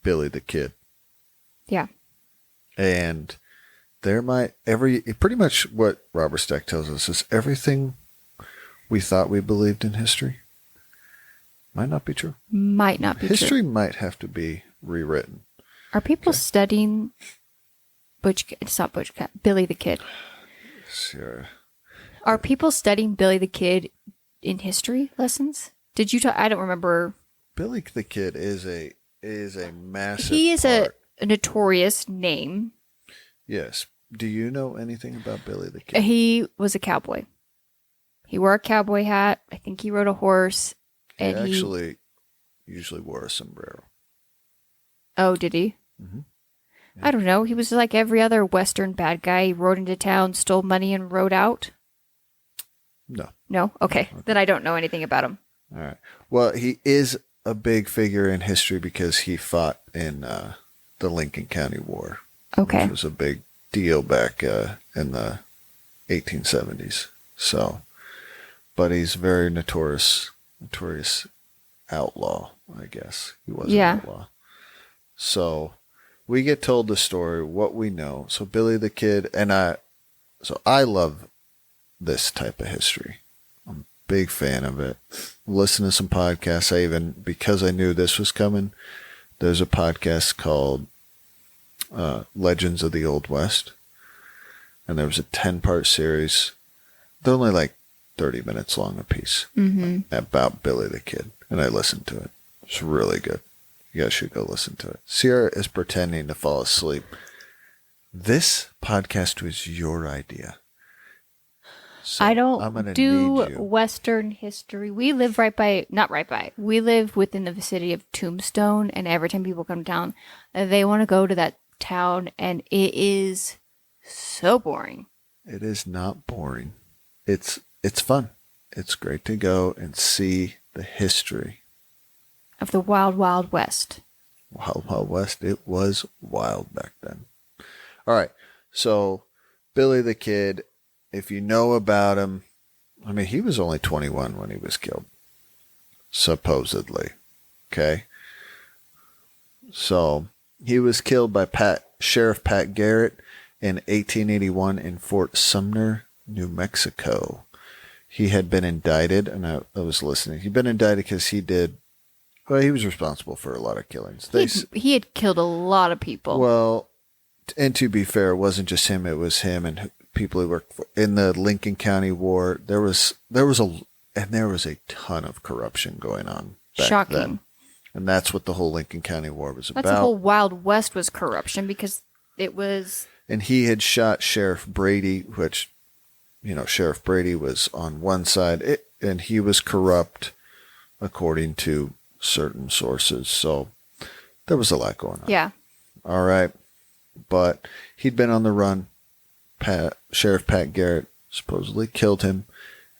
Speaker 2: Billy the Kid.
Speaker 1: Yeah.
Speaker 2: And pretty much what Robert Stack tells us is everything we thought we believed in history might not be true.
Speaker 1: Might not be
Speaker 2: history
Speaker 1: true.
Speaker 2: Might have to be rewritten.
Speaker 1: Are people studying Billy the Kid?
Speaker 2: Sure.
Speaker 1: Are people studying Billy the Kid in history lessons? Did you I don't remember.
Speaker 2: Billy the Kid is a massive
Speaker 1: He is a notorious name.
Speaker 2: Yes, Do you know anything about Billy the Kid?
Speaker 1: He was a cowboy. He wore a cowboy hat. I think he rode a horse.
Speaker 2: He
Speaker 1: And
Speaker 2: actually usually wore a sombrero.
Speaker 1: Oh, did he?
Speaker 2: Mm-hmm.
Speaker 1: I don't know. He was like every other Western bad guy. He rode into town, stole money, and rode out.
Speaker 2: No.
Speaker 1: No? Okay. Then I don't know anything about him.
Speaker 2: All right. Well, he is a big figure in history because he fought in the Lincoln County War.
Speaker 1: Okay.
Speaker 2: Which was a big deal back in the 1870s. So, but he's very notorious outlaw, I guess. He was an outlaw. So we get told the story, what we know. So Billy the Kid, I love this type of history. I'm a big fan of it. Listen to some podcasts. Because I knew this was coming, there's a podcast called Legends of the Old West. And there was a 10-part series. They're only like 30 minutes long a piece about Billy the Kid. And I listened to it. It's really good. You guys should go listen to it. Sierra is pretending to fall asleep. This podcast was your idea. So
Speaker 1: I don't do Western history. We live we live within the vicinity of Tombstone, and every time people come down, they want to go to that town, and it is so boring.
Speaker 2: It is not boring. It's fun. It's great to go and see the history
Speaker 1: of the Wild Wild West.
Speaker 2: Wild Wild West. It was wild back then. All right. So Billy the Kid, if you know about him, I mean, he was only 21 when he was killed, supposedly. Okay. So he was killed by Sheriff Pat Garrett in 1881 in Fort Sumner, New Mexico. He had been indicted, and I was listening. He'd been indicted because he was responsible for a lot of killings.
Speaker 1: He had killed a lot of people.
Speaker 2: Well, and to be fair, it wasn't just him. It was him and people he worked for. In the Lincoln County War, there was a ton of corruption going on back
Speaker 1: Shocking.
Speaker 2: then. And that's what the whole Lincoln County War was about.
Speaker 1: That's the whole Wild West was corruption because it was...
Speaker 2: And he had shot Sheriff Brady, which, Sheriff Brady was on one side, and he was corrupt according to certain sources. So there was a lot going on.
Speaker 1: Yeah.
Speaker 2: All right. But he'd been on the run. Sheriff Pat Garrett supposedly killed him,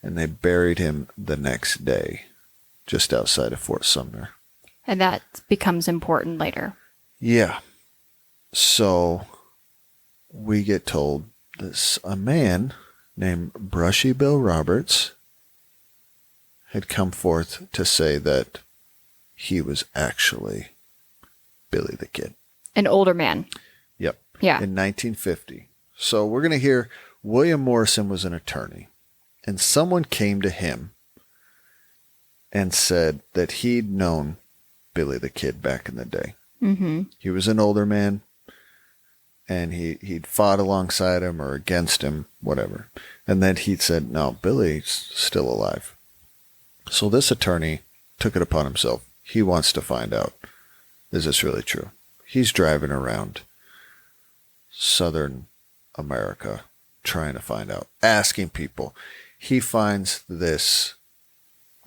Speaker 2: and they buried him the next day just outside of Fort Sumner.
Speaker 1: And that becomes important later.
Speaker 2: Yeah. So we get told this a man named Brushy Bill Roberts had come forth to say that he was actually Billy the Kid.
Speaker 1: An older man.
Speaker 2: Yep.
Speaker 1: Yeah.
Speaker 2: In 1950. So we're going to hear William Morrison was an attorney, and someone came to him and said that he'd known Billy the Kid back in the day.
Speaker 1: Mm-hmm.
Speaker 2: He was an older man, and he'd fought alongside him or against him, whatever. And then he said, no, Billy's still alive. So this attorney took it upon himself. He wants to find out, is this really true? He's driving around Southern America trying to find out, asking people. He finds this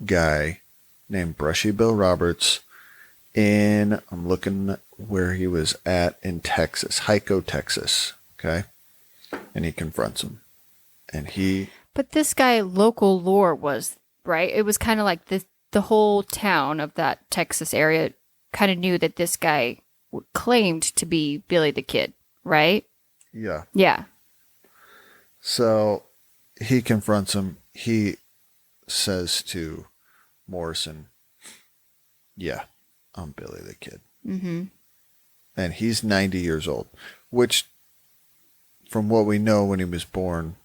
Speaker 2: guy named Brushy Bill Roberts I'm looking where he was at in Texas, Hico, Texas. Okay. And he confronts him.
Speaker 1: But this guy, local lore was, right? It was kind of like the whole town of that Texas area kind of knew that this guy claimed to be Billy the Kid, right?
Speaker 2: Yeah.
Speaker 1: Yeah.
Speaker 2: So he confronts him. He says to Morrison, yeah, I'm Billy the Kid.
Speaker 1: Mm-hmm.
Speaker 2: And he's 90 years old, which from what we know when he was born,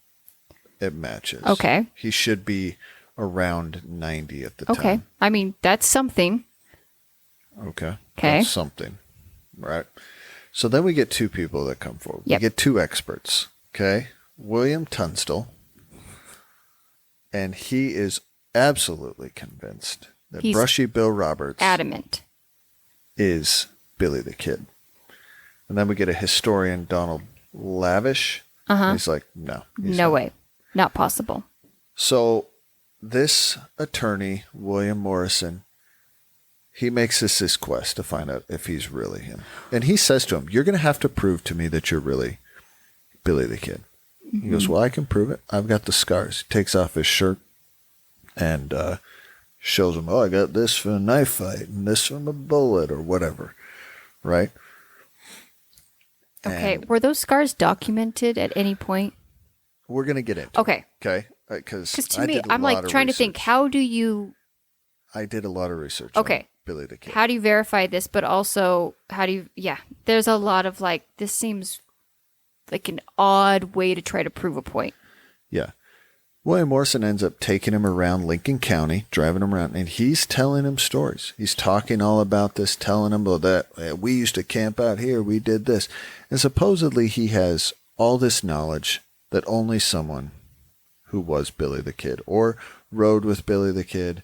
Speaker 2: it matches.
Speaker 1: Okay.
Speaker 2: He should be around 90 at the time.
Speaker 1: Okay. I mean, that's something.
Speaker 2: Okay.
Speaker 1: Okay.
Speaker 2: That's something. Right. So then we get two people that come forward.
Speaker 1: Yep.
Speaker 2: We get two experts. Okay. William Tunstall. And he is absolutely convinced that Brushy Bill Roberts
Speaker 1: adamant
Speaker 2: is Billy the Kid. And then we get a historian, Donald Lavish, And he's like, no.
Speaker 1: No way. Not possible.
Speaker 2: So this attorney, William Morrison, he makes this quest to find out if he's really him. And he says to him, you're going to have to prove to me that you're really Billy the Kid. He goes, well, I can prove it. I've got the scars. He takes off his shirt and shows him, I got this from a knife fight and this from a bullet or whatever. Right?
Speaker 1: Okay.
Speaker 2: And
Speaker 1: were those scars documented at any point?
Speaker 2: we're going to get into
Speaker 1: Okay.
Speaker 2: it. Okay? Because
Speaker 1: To me, I'm like trying to think, how do you...
Speaker 2: I did a lot of research
Speaker 1: Okay.
Speaker 2: on Billy the Kid.
Speaker 1: How do you verify this? But also, how do you... Yeah. There's a lot of like, this seems like an odd way to try to prove a point.
Speaker 2: Yeah. William Morrison ends up taking him around Lincoln County, driving him around, and he's telling him stories. He's talking all about this, telling him about that. We used to camp out here. We did this. And supposedly he has all this knowledge that only someone who was Billy the Kid or rode with Billy the Kid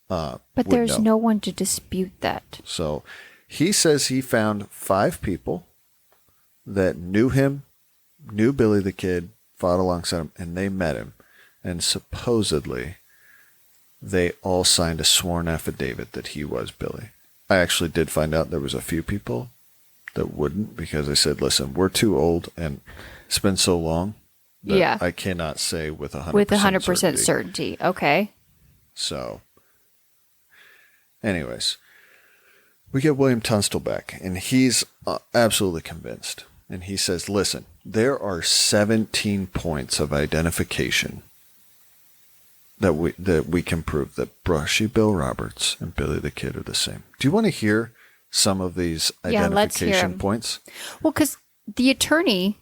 Speaker 1: But
Speaker 2: would
Speaker 1: there's
Speaker 2: know.
Speaker 1: no one to dispute that.
Speaker 2: So he says he found 5 people that knew him, knew Billy the Kid, fought alongside him, and they met him. And supposedly they all signed a sworn affidavit that he was Billy. I actually did find out there was a few people that wouldn't because they said, listen, we're too old and it's been so long that
Speaker 1: Yeah.
Speaker 2: I cannot say with 100%
Speaker 1: With 100% certainty. Okay.
Speaker 2: So, anyways, we get William Tunstall back, and he's absolutely convinced. And he says, listen, there are 17 points of identification that we can prove that Brushy Bill Roberts and Billy the Kid are the same. Do you want to hear some of these
Speaker 1: Yeah, let's hear
Speaker 2: identification
Speaker 1: 'em.
Speaker 2: points?
Speaker 1: Well, because the attorney,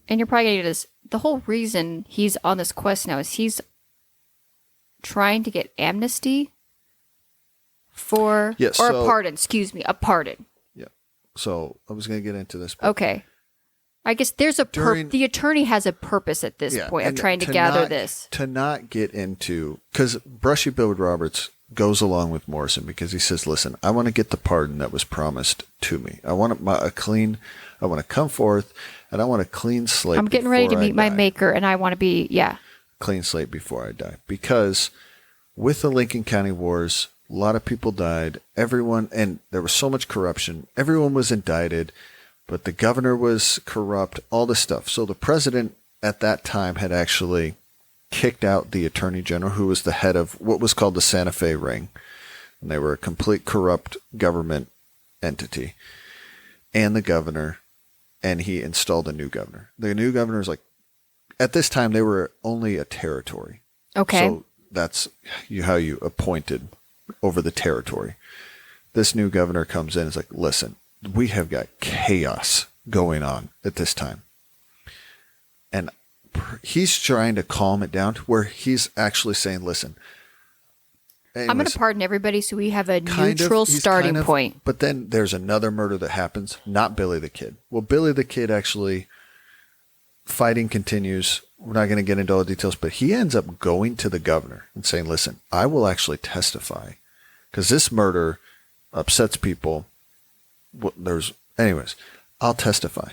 Speaker 1: and you're probably going to get this, the whole reason he's on this quest now is he's trying to get amnesty for,
Speaker 2: Yeah,
Speaker 1: or
Speaker 2: so-
Speaker 1: a pardon, a pardon.
Speaker 2: Yeah. So I was going to get into this. But
Speaker 1: Okay. I guess there's a the attorney has a purpose at this point of
Speaker 2: and
Speaker 1: trying to gather
Speaker 2: not-
Speaker 1: this.
Speaker 2: To not get into, because Brushy Bill Roberts goes along with Morrison because he says, listen, I want to get the pardon that was promised to me. I want I want to come forth and I want a clean slate.
Speaker 1: I'm getting ready to
Speaker 2: before I
Speaker 1: meet my
Speaker 2: die.
Speaker 1: maker and I want to be,
Speaker 2: Clean slate before I die. Because with the Lincoln County Wars, a lot of people died. Everyone, and there was so much corruption. Everyone was indicted, but the governor was corrupt, all this stuff. So the president at that time had actually kicked out the attorney general, who was the head of what was called the Santa Fe Ring. And they were a complete corrupt government entity. And the governor, and he installed a new governor. The new governor is like, at this time, they were only a territory.
Speaker 1: Okay.
Speaker 2: So that's how you appointed over the territory. This new governor comes in and is like, listen, we have got chaos going on at this time. And he's trying to calm it down to where he's actually saying, listen.
Speaker 1: I'm going to pardon everybody so we have a neutral starting point.
Speaker 2: But then there's another murder that happens, not Billy the Kid. Well, Billy the Kid actually, fighting continues. We're not going to get into all the details, but he ends up going to the governor and saying, listen, I will actually testify because this murder upsets people. Anyways, I'll testify.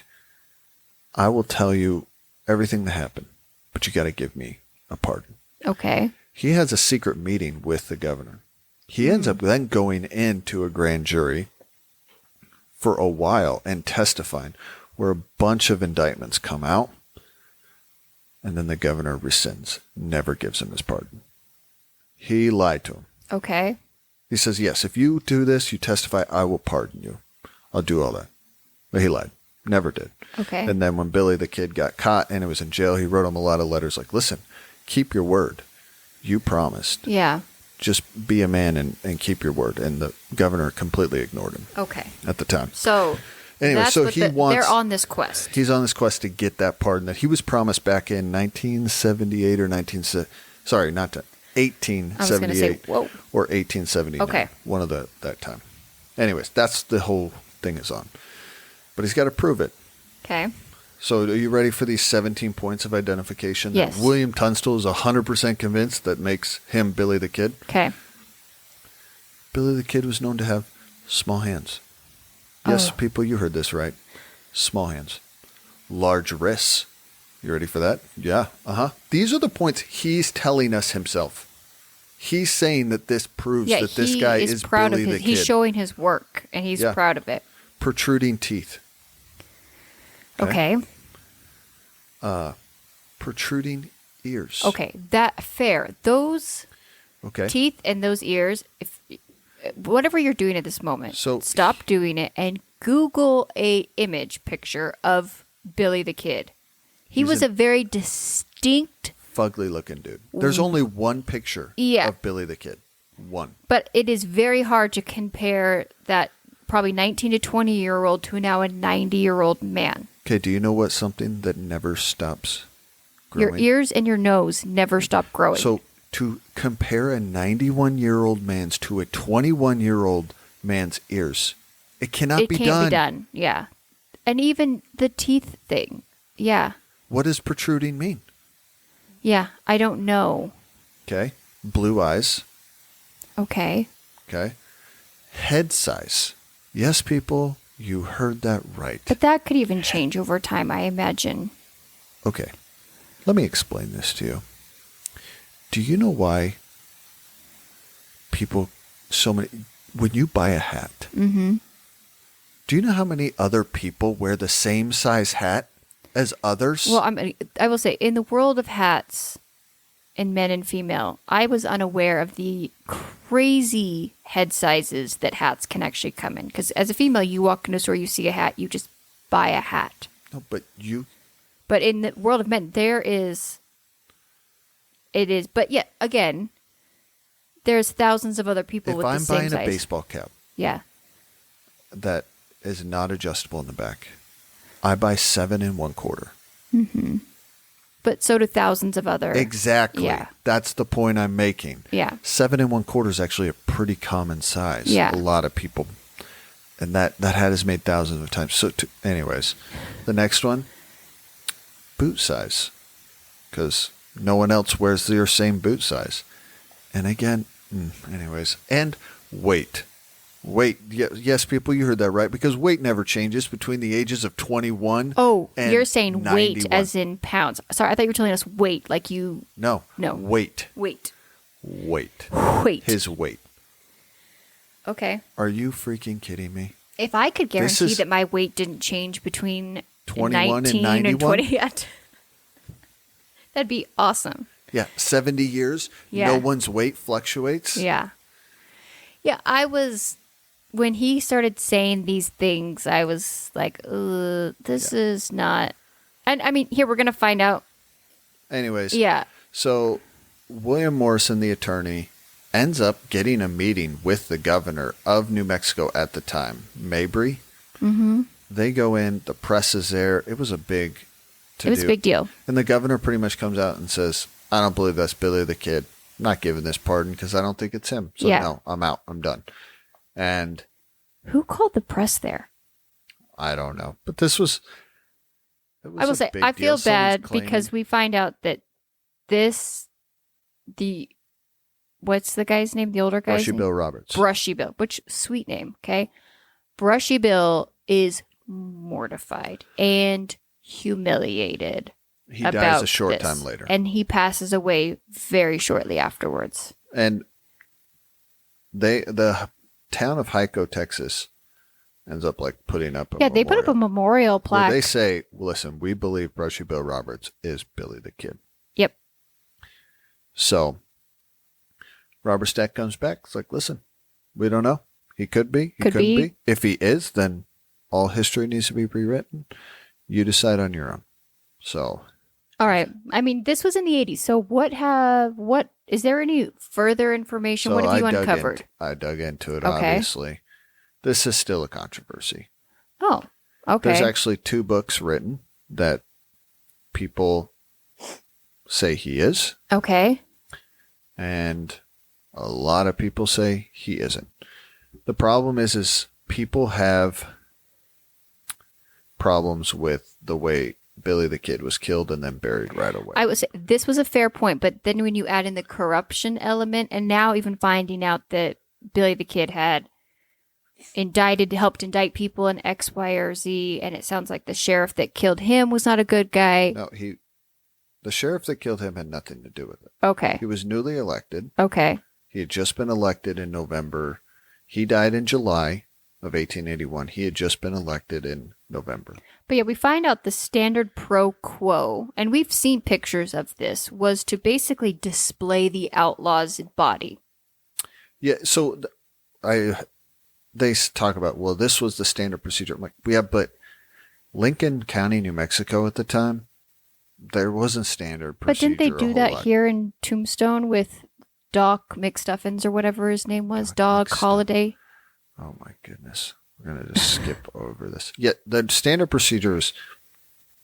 Speaker 2: I will tell you everything that happened, but you got to give me a pardon.
Speaker 1: Okay.
Speaker 2: He has a secret meeting with the governor. He ends up then going into a grand jury for a while and testifying, where a bunch of indictments come out, and then the governor rescinds, never gives him his pardon. He lied to him.
Speaker 1: Okay.
Speaker 2: He says, yes, if you do this, you testify, I will pardon you. I'll do all that. But he lied. Never did.
Speaker 1: Okay.
Speaker 2: And then when Billy the Kid got caught and he was in jail, he wrote him a lot of letters like, listen, keep your word. You promised.
Speaker 1: Yeah.
Speaker 2: Just be a man and keep your word. And the governor completely ignored him.
Speaker 1: Okay.
Speaker 2: At the time.
Speaker 1: So
Speaker 2: anyway,
Speaker 1: that's
Speaker 2: so
Speaker 1: what
Speaker 2: they're
Speaker 1: on this quest.
Speaker 2: He's on this quest to get that pardon that he was promised back in 1978 or 1878
Speaker 1: I was going to say, whoa.
Speaker 2: or 1879.
Speaker 1: Okay.
Speaker 2: One of that time. Anyways, that's the whole thing is on. But he's got to prove it.
Speaker 1: Okay.
Speaker 2: So are you ready for these 17 points of identification?
Speaker 1: Yes.
Speaker 2: That William Tunstall is 100% convinced that makes him Billy the Kid.
Speaker 1: Okay.
Speaker 2: Billy the Kid was known to have small hands. Yes,
Speaker 1: Oh.
Speaker 2: people, you heard this right. Small hands. large wrists. You ready for that? Yeah. These are the points he's telling us himself. He's saying that this proves that this guy is
Speaker 1: proud
Speaker 2: Billy
Speaker 1: of
Speaker 2: the
Speaker 1: his,
Speaker 2: Kid.
Speaker 1: He's showing his work, and he's proud of it.
Speaker 2: Protruding teeth.
Speaker 1: Okay.
Speaker 2: Protruding ears.
Speaker 1: Okay, that fair. Those teeth and those ears, if whatever you're doing at this moment, stop doing it and Google a image picture of Billy the Kid. He was a very distinct,
Speaker 2: fugly looking dude. There's only one picture of Billy the Kid. One. But
Speaker 1: it is very hard to compare that probably 19 to 20-year-old to now a 90-year-old man.
Speaker 2: Okay, do you know what something that never stops growing?
Speaker 1: Your ears and your nose never stop growing.
Speaker 2: So to compare a 91-year-old man's to a 21-year-old man's ears, it cannot be done. It can't be done,
Speaker 1: yeah. And even the teeth thing, yeah.
Speaker 2: What does protruding mean?
Speaker 1: Yeah, I don't know.
Speaker 2: Okay. Blue eyes.
Speaker 1: Okay.
Speaker 2: Okay. Head size. Yes, people, you heard that right.
Speaker 1: But that could even change over time, I imagine.
Speaker 2: Okay. Let me explain this to you. Do you know why people, when you buy a hat, do you know how many other people wear the same size hat as others?
Speaker 1: Well, I will say, in the world of hats, in men and female, I was unaware of the crazy head sizes that hats can actually come in. Because as a female, you walk in a store, you see a hat, you just buy a hat.
Speaker 2: No, but
Speaker 1: But in the world of men, it is. But yet, again, there's thousands of other people with the same size.
Speaker 2: If I'm buying a baseball cap.
Speaker 1: Yeah.
Speaker 2: That is not adjustable in the back, I buy 7 1/4.
Speaker 1: Mm-hmm. But so do thousands of other.
Speaker 2: Exactly.
Speaker 1: Yeah.
Speaker 2: That's the point I'm making.
Speaker 1: Yeah.
Speaker 2: 7 1/4 is actually a pretty common size.
Speaker 1: Yeah.
Speaker 2: A lot of people. And that hat is made thousands of times. So, anyways, the next one, boot size. Because no one else wears your same boot size. And again, anyways. And weight. Weight. Yes, people, you heard that right. Because weight never changes between the ages of 21 and
Speaker 1: you're saying
Speaker 2: 91.
Speaker 1: weight as in pounds. Sorry, I thought you were telling us weight like you...
Speaker 2: No. Weight.
Speaker 1: Weight.
Speaker 2: His weight.
Speaker 1: Okay.
Speaker 2: Are you freaking kidding me?
Speaker 1: If I could guarantee that my weight didn't change between
Speaker 2: 21
Speaker 1: 19
Speaker 2: and 91?
Speaker 1: 20, that'd be awesome.
Speaker 2: Yeah, 70 years, no one's weight fluctuates.
Speaker 1: Yeah. Yeah, when he started saying these things, I was like, this is not... And I mean, here, we're going to find out.
Speaker 2: Anyways.
Speaker 1: Yeah.
Speaker 2: So, William Morrison, the attorney, ends up getting a meeting with the governor of New Mexico at the time, Mabry. Mm-hmm. They go in, the press is there. It was a big
Speaker 1: a big deal.
Speaker 2: And the governor pretty much comes out and says, I don't believe that's Billy the Kid. I'm not giving this pardon because I don't think it's him. So no, I'm out. I'm done. And
Speaker 1: who called the press there?
Speaker 2: I don't know. But this was...
Speaker 1: I will say, I feel bad because we find out that what's the guy's name? The older guy's
Speaker 2: Brushy
Speaker 1: name?
Speaker 2: Bill Roberts.
Speaker 1: Brushy Bill, which sweet name, okay? Brushy Bill is mortified and humiliated.
Speaker 2: He dies a short time later.
Speaker 1: And he passes away very shortly afterwards.
Speaker 2: And the town of Hyco, Texas, ends up putting up a memorial.
Speaker 1: They put up a memorial plaque.
Speaker 2: Where they say, listen, we believe Brushy Bill Roberts is Billy the Kid.
Speaker 1: Yep.
Speaker 2: So, Robert Stack comes back. It's like, listen, we don't know. He could be. He couldn't be. If he is, then all history needs to be rewritten. You decide on your own. So.
Speaker 1: All right. I mean, this was in the 80s. So what is there any further information? What have you uncovered?
Speaker 2: I dug into it, obviously. This is still a controversy.
Speaker 1: Oh, okay.
Speaker 2: There's actually 2 books written that people say he is.
Speaker 1: Okay.
Speaker 2: And a lot of people say he isn't. The problem is people have problems with the way Billy the Kid was killed and then buried right away.
Speaker 1: I would say this was a fair point, but then when you add in the corruption element and now even finding out that Billy the Kid had helped indict people in X, Y, or Z, and it sounds like the sheriff that killed him was not a good guy.
Speaker 2: No, the sheriff that killed him had nothing to do with it.
Speaker 1: Okay.
Speaker 2: He was newly elected.
Speaker 1: Okay.
Speaker 2: He had just been elected in November. He died in July of 1881. He had just been elected in November.
Speaker 1: But yeah, we find out the standard pro quo, and we've seen pictures of this, was to basically display the outlaw's body.
Speaker 2: Yeah, so they talk about, well, this was the standard procedure. I'm like, yeah, but Lincoln County, New Mexico at the time, there wasn't standard procedure.
Speaker 1: But didn't they do that here in Tombstone with Doc McStuffins or whatever his name was? Dog Holiday?
Speaker 2: Oh my goodness. We're going to just skip over this. Yeah, the standard procedure is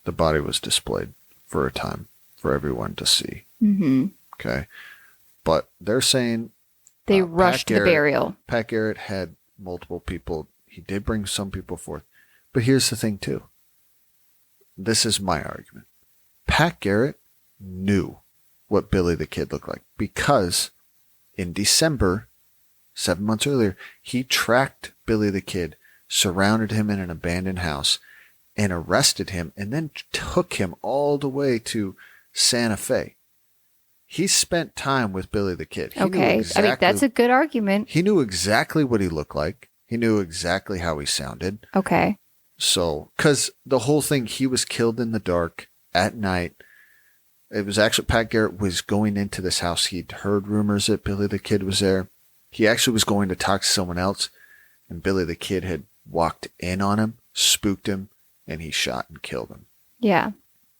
Speaker 2: the body was displayed for a time for everyone to see.
Speaker 1: Mm-hmm.
Speaker 2: Okay. But they're saying
Speaker 1: they rushed the burial.
Speaker 2: Pat Garrett had multiple people. He did bring some people forth. But here's the thing, too. This is my argument. Pat Garrett knew what Billy the Kid looked like because in December, 7 months earlier, he tracked Billy the Kid, surrounded him in an abandoned house, and arrested him, and then took him all the way to Santa Fe. He spent time with Billy the Kid.
Speaker 1: Okay, I mean, that's a good argument.
Speaker 2: He knew exactly what he looked like. He knew exactly how he sounded.
Speaker 1: Okay.
Speaker 2: So, because the whole thing, he was killed in the dark at night. It was actually, Pat Garrett was going into this house. He'd heard rumors that Billy the Kid was there. He actually was going to talk to someone else, and Billy the Kid had walked in on him, spooked him, and he shot and killed him.
Speaker 1: Yeah.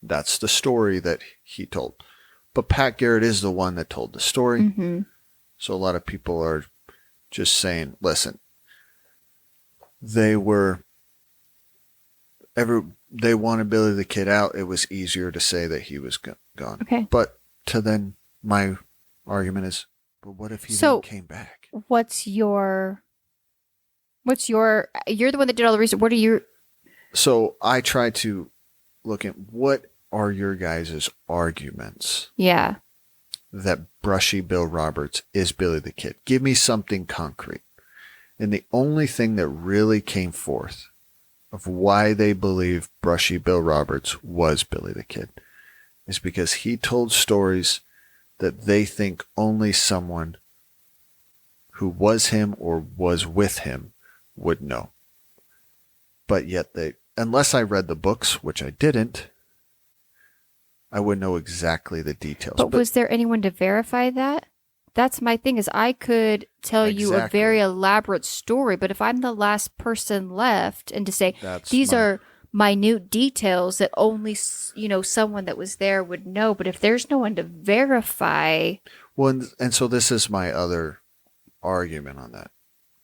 Speaker 2: That's the story that he told. But Pat Garrett is the one that told the story.
Speaker 1: Mm-hmm.
Speaker 2: So a lot of people are just saying, listen, they wanted Billy the Kid out. It was easier to say that he was gone.
Speaker 1: Okay.
Speaker 2: But to then, my argument is, but what if he then came back?
Speaker 1: You're the one that did all the research. What are your...
Speaker 2: So I try to look at what are your guys' arguments?
Speaker 1: Yeah.
Speaker 2: That Brushy Bill Roberts is Billy the Kid. Give me something concrete. And the only thing that really came forth of why they believe Brushy Bill Roberts was Billy the Kid is because he told stories that they think only someone who was him or was with him would know. But yet unless I read the books, which I didn't, I wouldn't know exactly the details.
Speaker 1: But was there anyone to verify that? That's my thing, is I could tell you a very elaborate story, but if I'm the last person left and to say, these are minute details that only, someone that was there would know, but if there's no one to verify.
Speaker 2: Well, and so this is my other argument on that,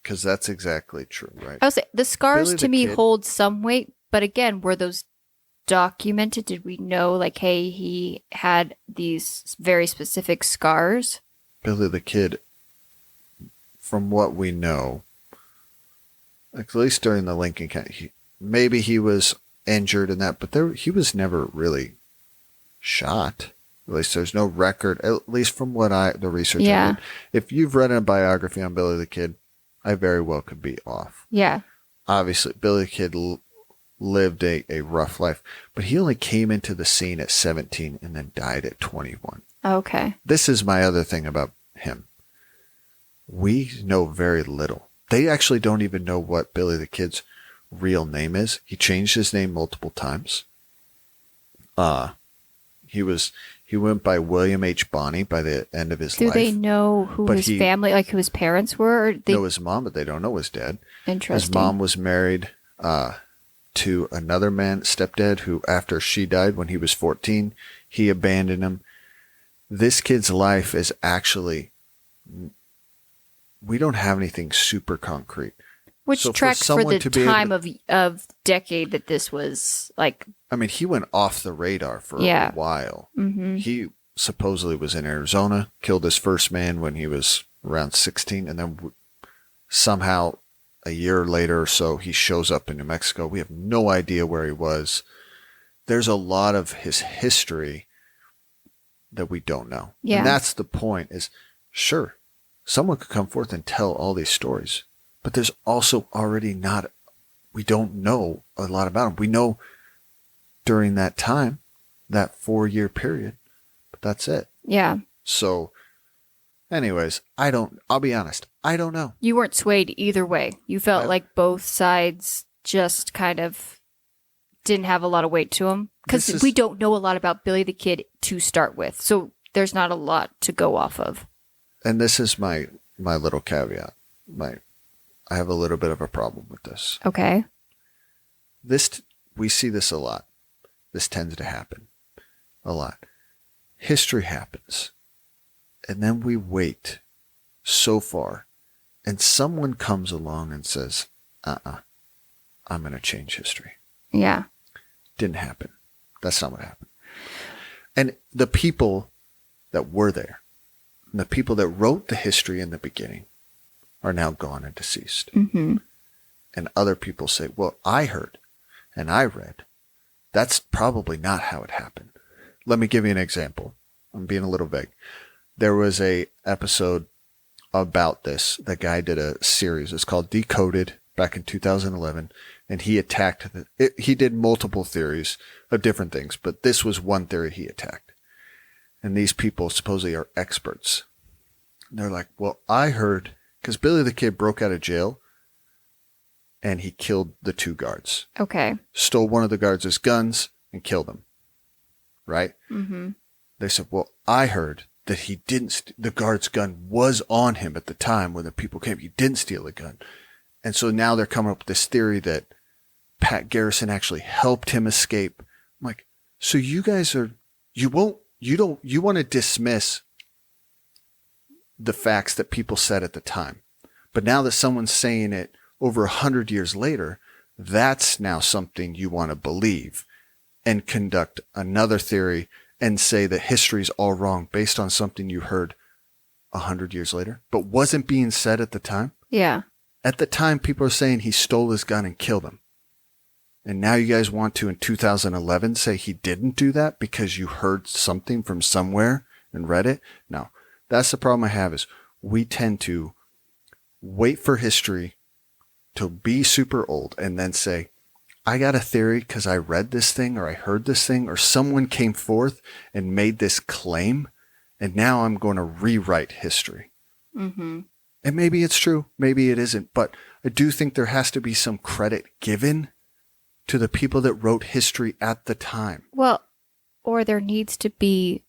Speaker 2: because that's exactly true, right?
Speaker 1: I would say the scars to me hold some weight, but again, were those documented? Did we know, like, hey, he had these very specific scars?
Speaker 2: Billy the Kid, from what we know, at least during the Lincoln County, maybe he was injured in that, but he was never really shot. At least there's no record, at least from what the research I did. If you've read a biography on Billy the Kid, I very well could be off.
Speaker 1: Yeah.
Speaker 2: Obviously, Billy the Kid lived a rough life, but he only came into the scene at 17 and then died at 21.
Speaker 1: Okay.
Speaker 2: This is my other thing about him. We know very little. They actually don't even know what Billy the Kid's real name is. He changed his name multiple times. He went by William H. Bonney by the end of his life.
Speaker 1: Do they know who his family, like who his parents were? Or
Speaker 2: know his mom, but they don't know his dad.
Speaker 1: Interesting.
Speaker 2: His mom was married to another man, stepdad, who after she died when he was 14, he abandoned him. This kid's life is actually, we don't have anything super concrete.
Speaker 1: Which tracks for the time of decade that this was like.
Speaker 2: I mean, he went off the radar for a while. Mm-hmm. He supposedly was in Arizona, killed his first man when he was around 16, and then somehow a year later or so, he shows up in New Mexico. We have no idea where he was. There's a lot of his history that we don't know. Yeah. And that's the point is, sure, someone could come forth and tell all these stories, but there's also already we don't know a lot about them. We know during that time, that 4-year period, but that's it.
Speaker 1: Yeah.
Speaker 2: So anyways, I'll be honest, I don't know.
Speaker 1: You weren't swayed either way. You felt like both sides just kind of didn't have a lot of weight to them. Because we don't know a lot about Billy the Kid to start with. So there's not a lot to go off of.
Speaker 2: And this is my little caveat. I have a little bit of a problem with this.
Speaker 1: Okay.
Speaker 2: We see this a lot. This tends to happen a lot. History happens. And then we wait so far. And someone comes along and says, I'm going to change history.
Speaker 1: Yeah.
Speaker 2: Didn't happen. That's not what happened. And the people that were there, and the people that wrote the history in the beginning, are now gone and deceased.
Speaker 1: Mm-hmm.
Speaker 2: And other people say, well, I heard and I read. That's probably not how it happened. Let me give you an example. I'm being a little vague. There was a episode about this. The guy did a series. It's called Decoded back in 2011. And he attacked he did multiple theories of different things, but this was one theory he attacked. And these people supposedly are experts. And they're like, well, I heard, because Billy the Kid broke out of jail and he killed the 2 guards.
Speaker 1: Okay.
Speaker 2: Stole one of the guards' guns and killed him. Right?
Speaker 1: Mm-hmm.
Speaker 2: They said, well, I heard that he didn't, the guard's gun was on him at the time when the people came. He didn't steal the gun. And so now they're coming up with this theory that Pat Garrison actually helped him escape. I'm like, so you guys you want to dismiss the facts that people said at the time. But now that someone's saying it over 100 years later, that's now something you want to believe and conduct another theory and say that history's all wrong based on something you heard 100 years later, but wasn't being said at the time.
Speaker 1: Yeah.
Speaker 2: At the time, people are saying he stole his gun and killed him. And now you guys want to, in 2011, say he didn't do that because you heard something from somewhere and read it? No. That's the problem I have is we tend to wait for history to be super old and then say, I got a theory because I read this thing or I heard this thing or someone came forth and made this claim and now I'm going to rewrite history.
Speaker 1: Mm-hmm.
Speaker 2: And maybe it's true, maybe it isn't, but I do think there has to be some credit given to the people that wrote history at the time.
Speaker 1: Well, or there needs to be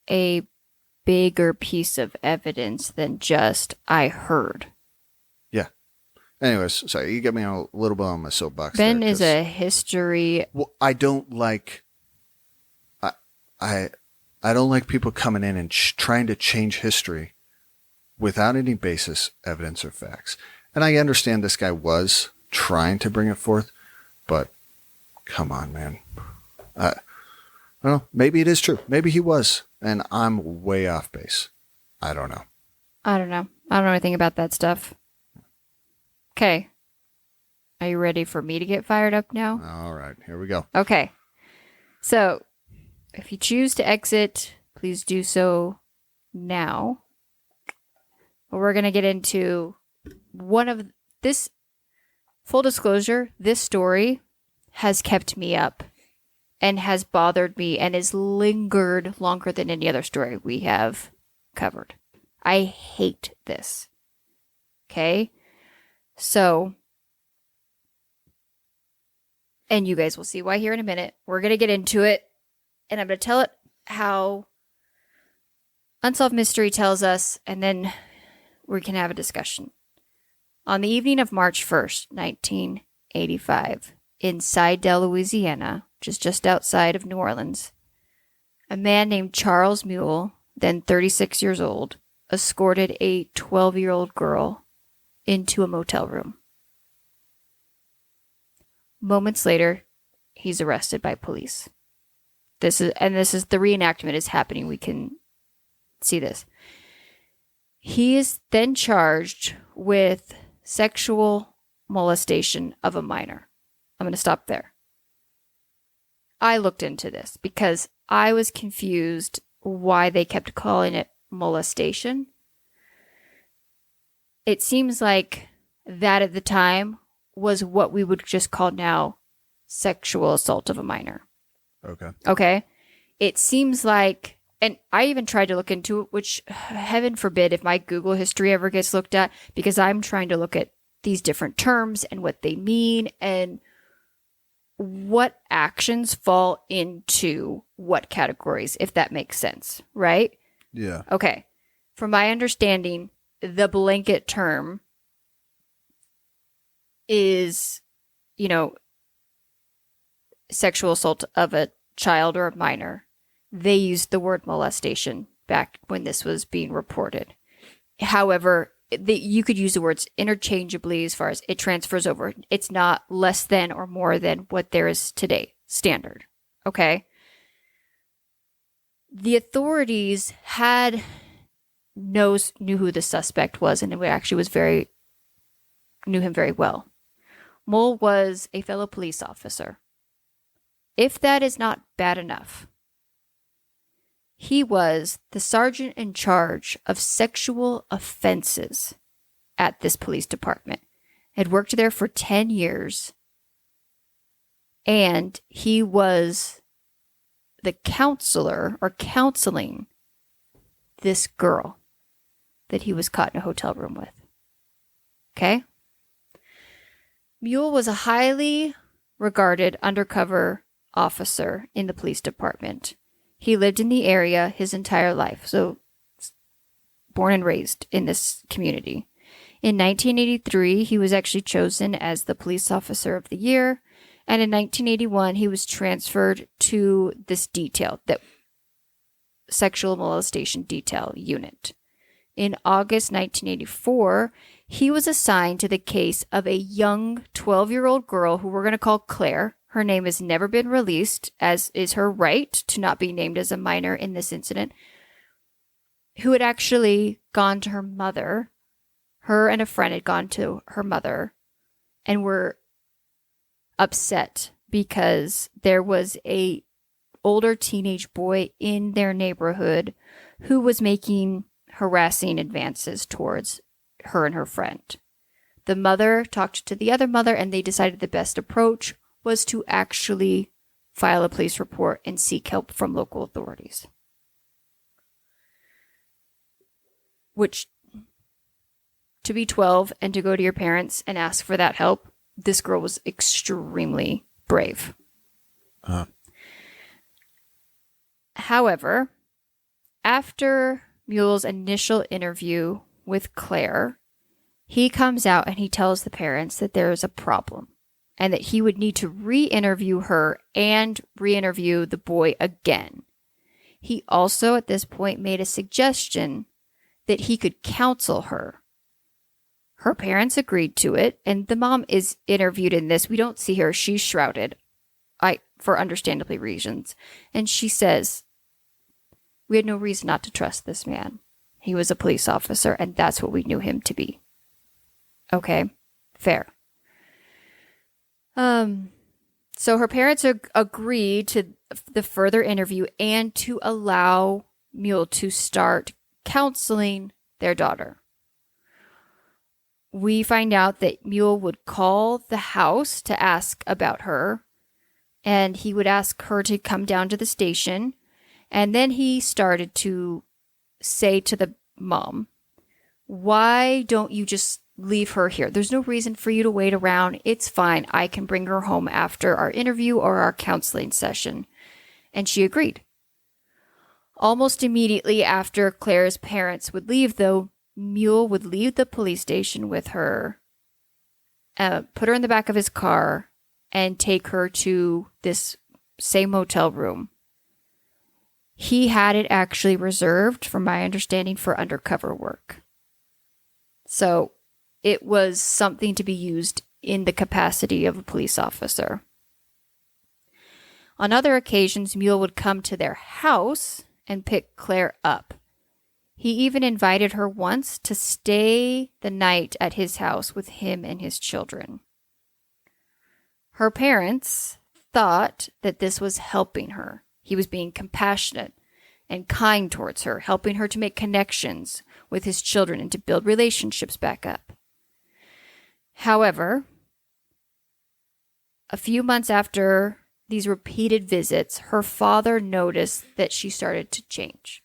Speaker 1: a bigger piece of evidence than just I heard.
Speaker 2: Yeah. Anyways, sorry, you got me a little bit on my soapbox.
Speaker 1: Ben is a history.
Speaker 2: Well, I don't like. I don't like people coming in and trying to change history without any basis, evidence, or facts. And I understand this guy was trying to bring it forth, but come on, man. I don't know. Maybe it is true. Maybe he was, and I'm way off base. I don't know.
Speaker 1: I don't know. I don't know anything about that stuff. Okay. Are you ready for me to get fired up now?
Speaker 2: All right. Here we go.
Speaker 1: Okay. So, if you choose to exit, please do so now. But we're going to get into one of this. Full disclosure, this story has kept me up and has bothered me and has lingered longer than any other story we have covered. I hate this. Okay? So, and you guys will see why here in a minute. We're going to get into it, and I'm going to tell it how Unsolved Mystery tells us, and then we can have a discussion. On the evening of March 1st, 1985, in Sidell, Louisiana, which is just outside of New Orleans, a man named Charles Mule, then 36 years old, escorted a 12-year-old girl into a motel room. Moments later, he's arrested by police. This is the reenactment is happening. We can see this. He is then charged with sexual molestation of a minor. I'm going to stop there. I looked into this because I was confused why they kept calling it molestation. It seems like that at the time was what we would just call now sexual assault of a minor.
Speaker 2: Okay.
Speaker 1: Okay. It seems like, and I even tried to look into it, which heaven forbid if my Google history ever gets looked at, because I'm trying to look at these different terms and what they mean and what actions fall into what categories, if that makes sense, right?
Speaker 2: Yeah.
Speaker 1: Okay. From my understanding, the blanket term is, sexual assault of a child or a minor. They used the word molestation back when this was being reported. However, you could use the words interchangeably as far as it transfers over. It's not less than or more than what there is today, standard. Okay? The authorities knew who the suspect was, and it actually knew him very well. Mole was a fellow police officer. If that is not bad enough, he was the sergeant in charge of sexual offenses at this police department. Had worked there for 10 years, and he was the counselor or counseling this girl that he was caught in a hotel room with. Okay? Mule was a highly regarded undercover officer in the police department. He lived in the area his entire life, so born and raised in this community. In 1983, he was actually chosen as the police officer of the year, and in 1981, he was transferred to this detail, that sexual molestation detail unit. In August 1984, he was assigned to the case of a young 12-year-old girl who we're going to call Claire. Her name has never been released, as is her right to not be named as a minor in this incident, who had actually gone to her mother. Her and a friend had gone to her mother and were upset because there was a older teenage boy in their neighborhood who was making harassing advances towards her and her friend. The mother talked to the other mother, and they decided the best approach was to actually file a police report and seek help from local authorities. Which, to be 12 and to go to your parents and ask for that help, this girl was extremely brave. However, after Mule's initial interview with Claire, he comes out and he tells the parents that there is a problem and that he would need to re-interview her and re-interview the boy again. He also, at this point, made a suggestion that he could counsel her. Her parents agreed to it, and the mom is interviewed in this. We don't see her. She's shrouded, for understandably reasons. And she says, we had no reason not to trust this man. He was a police officer, and that's what we knew him to be. Okay, fair. So her parents agreed to the further interview and to allow Mule to start counseling their daughter. We find out that Mule would call the house to ask about her, and he would ask her to come down to the station. And then he started to say to the mom, why don't you just leave her here? There's no reason for you to wait around. It's fine. I can bring her home after our interview or our counseling session. And she agreed. Almost immediately after Claire's parents would leave, though, Mule would leave the police station with her, put her in the back of his car, and take her to this same hotel room. He had it actually reserved, from my understanding, for undercover work. So it was something to be used in the capacity of a police officer. On other occasions, Mule would come to their house and pick Claire up. He even invited her once to stay the night at his house with him and his children. Her parents thought that this was helping her. He was being compassionate and kind towards her, helping her to make connections with his children and to build relationships back up. However, a few months after these repeated visits, her father noticed that she started to change.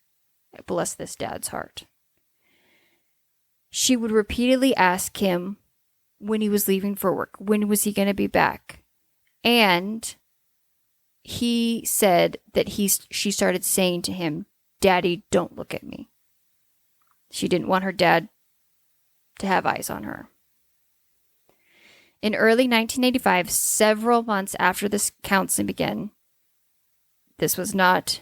Speaker 1: Bless this dad's heart. She would repeatedly ask him when he was leaving for work, when was he going to be back? And he said that she started saying to him, "Daddy, don't look at me." She didn't want her dad to have eyes on her. In early 1985, several months after this counseling began, this was not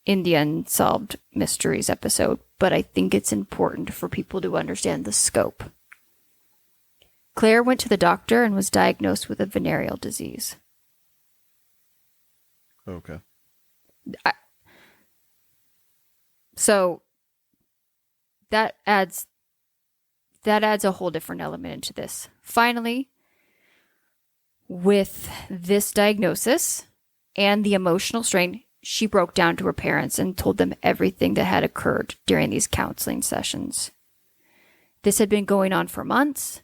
Speaker 1: in the Unsolved Mysteries episode, but I think it's important for people to understand the scope. Claire went to the doctor and was diagnosed with a venereal disease.
Speaker 2: Okay.
Speaker 1: So that adds a whole different element into this. Finally, with this diagnosis and the emotional strain, she broke down to her parents and told them everything that had occurred during these counseling sessions. This had been going on for months,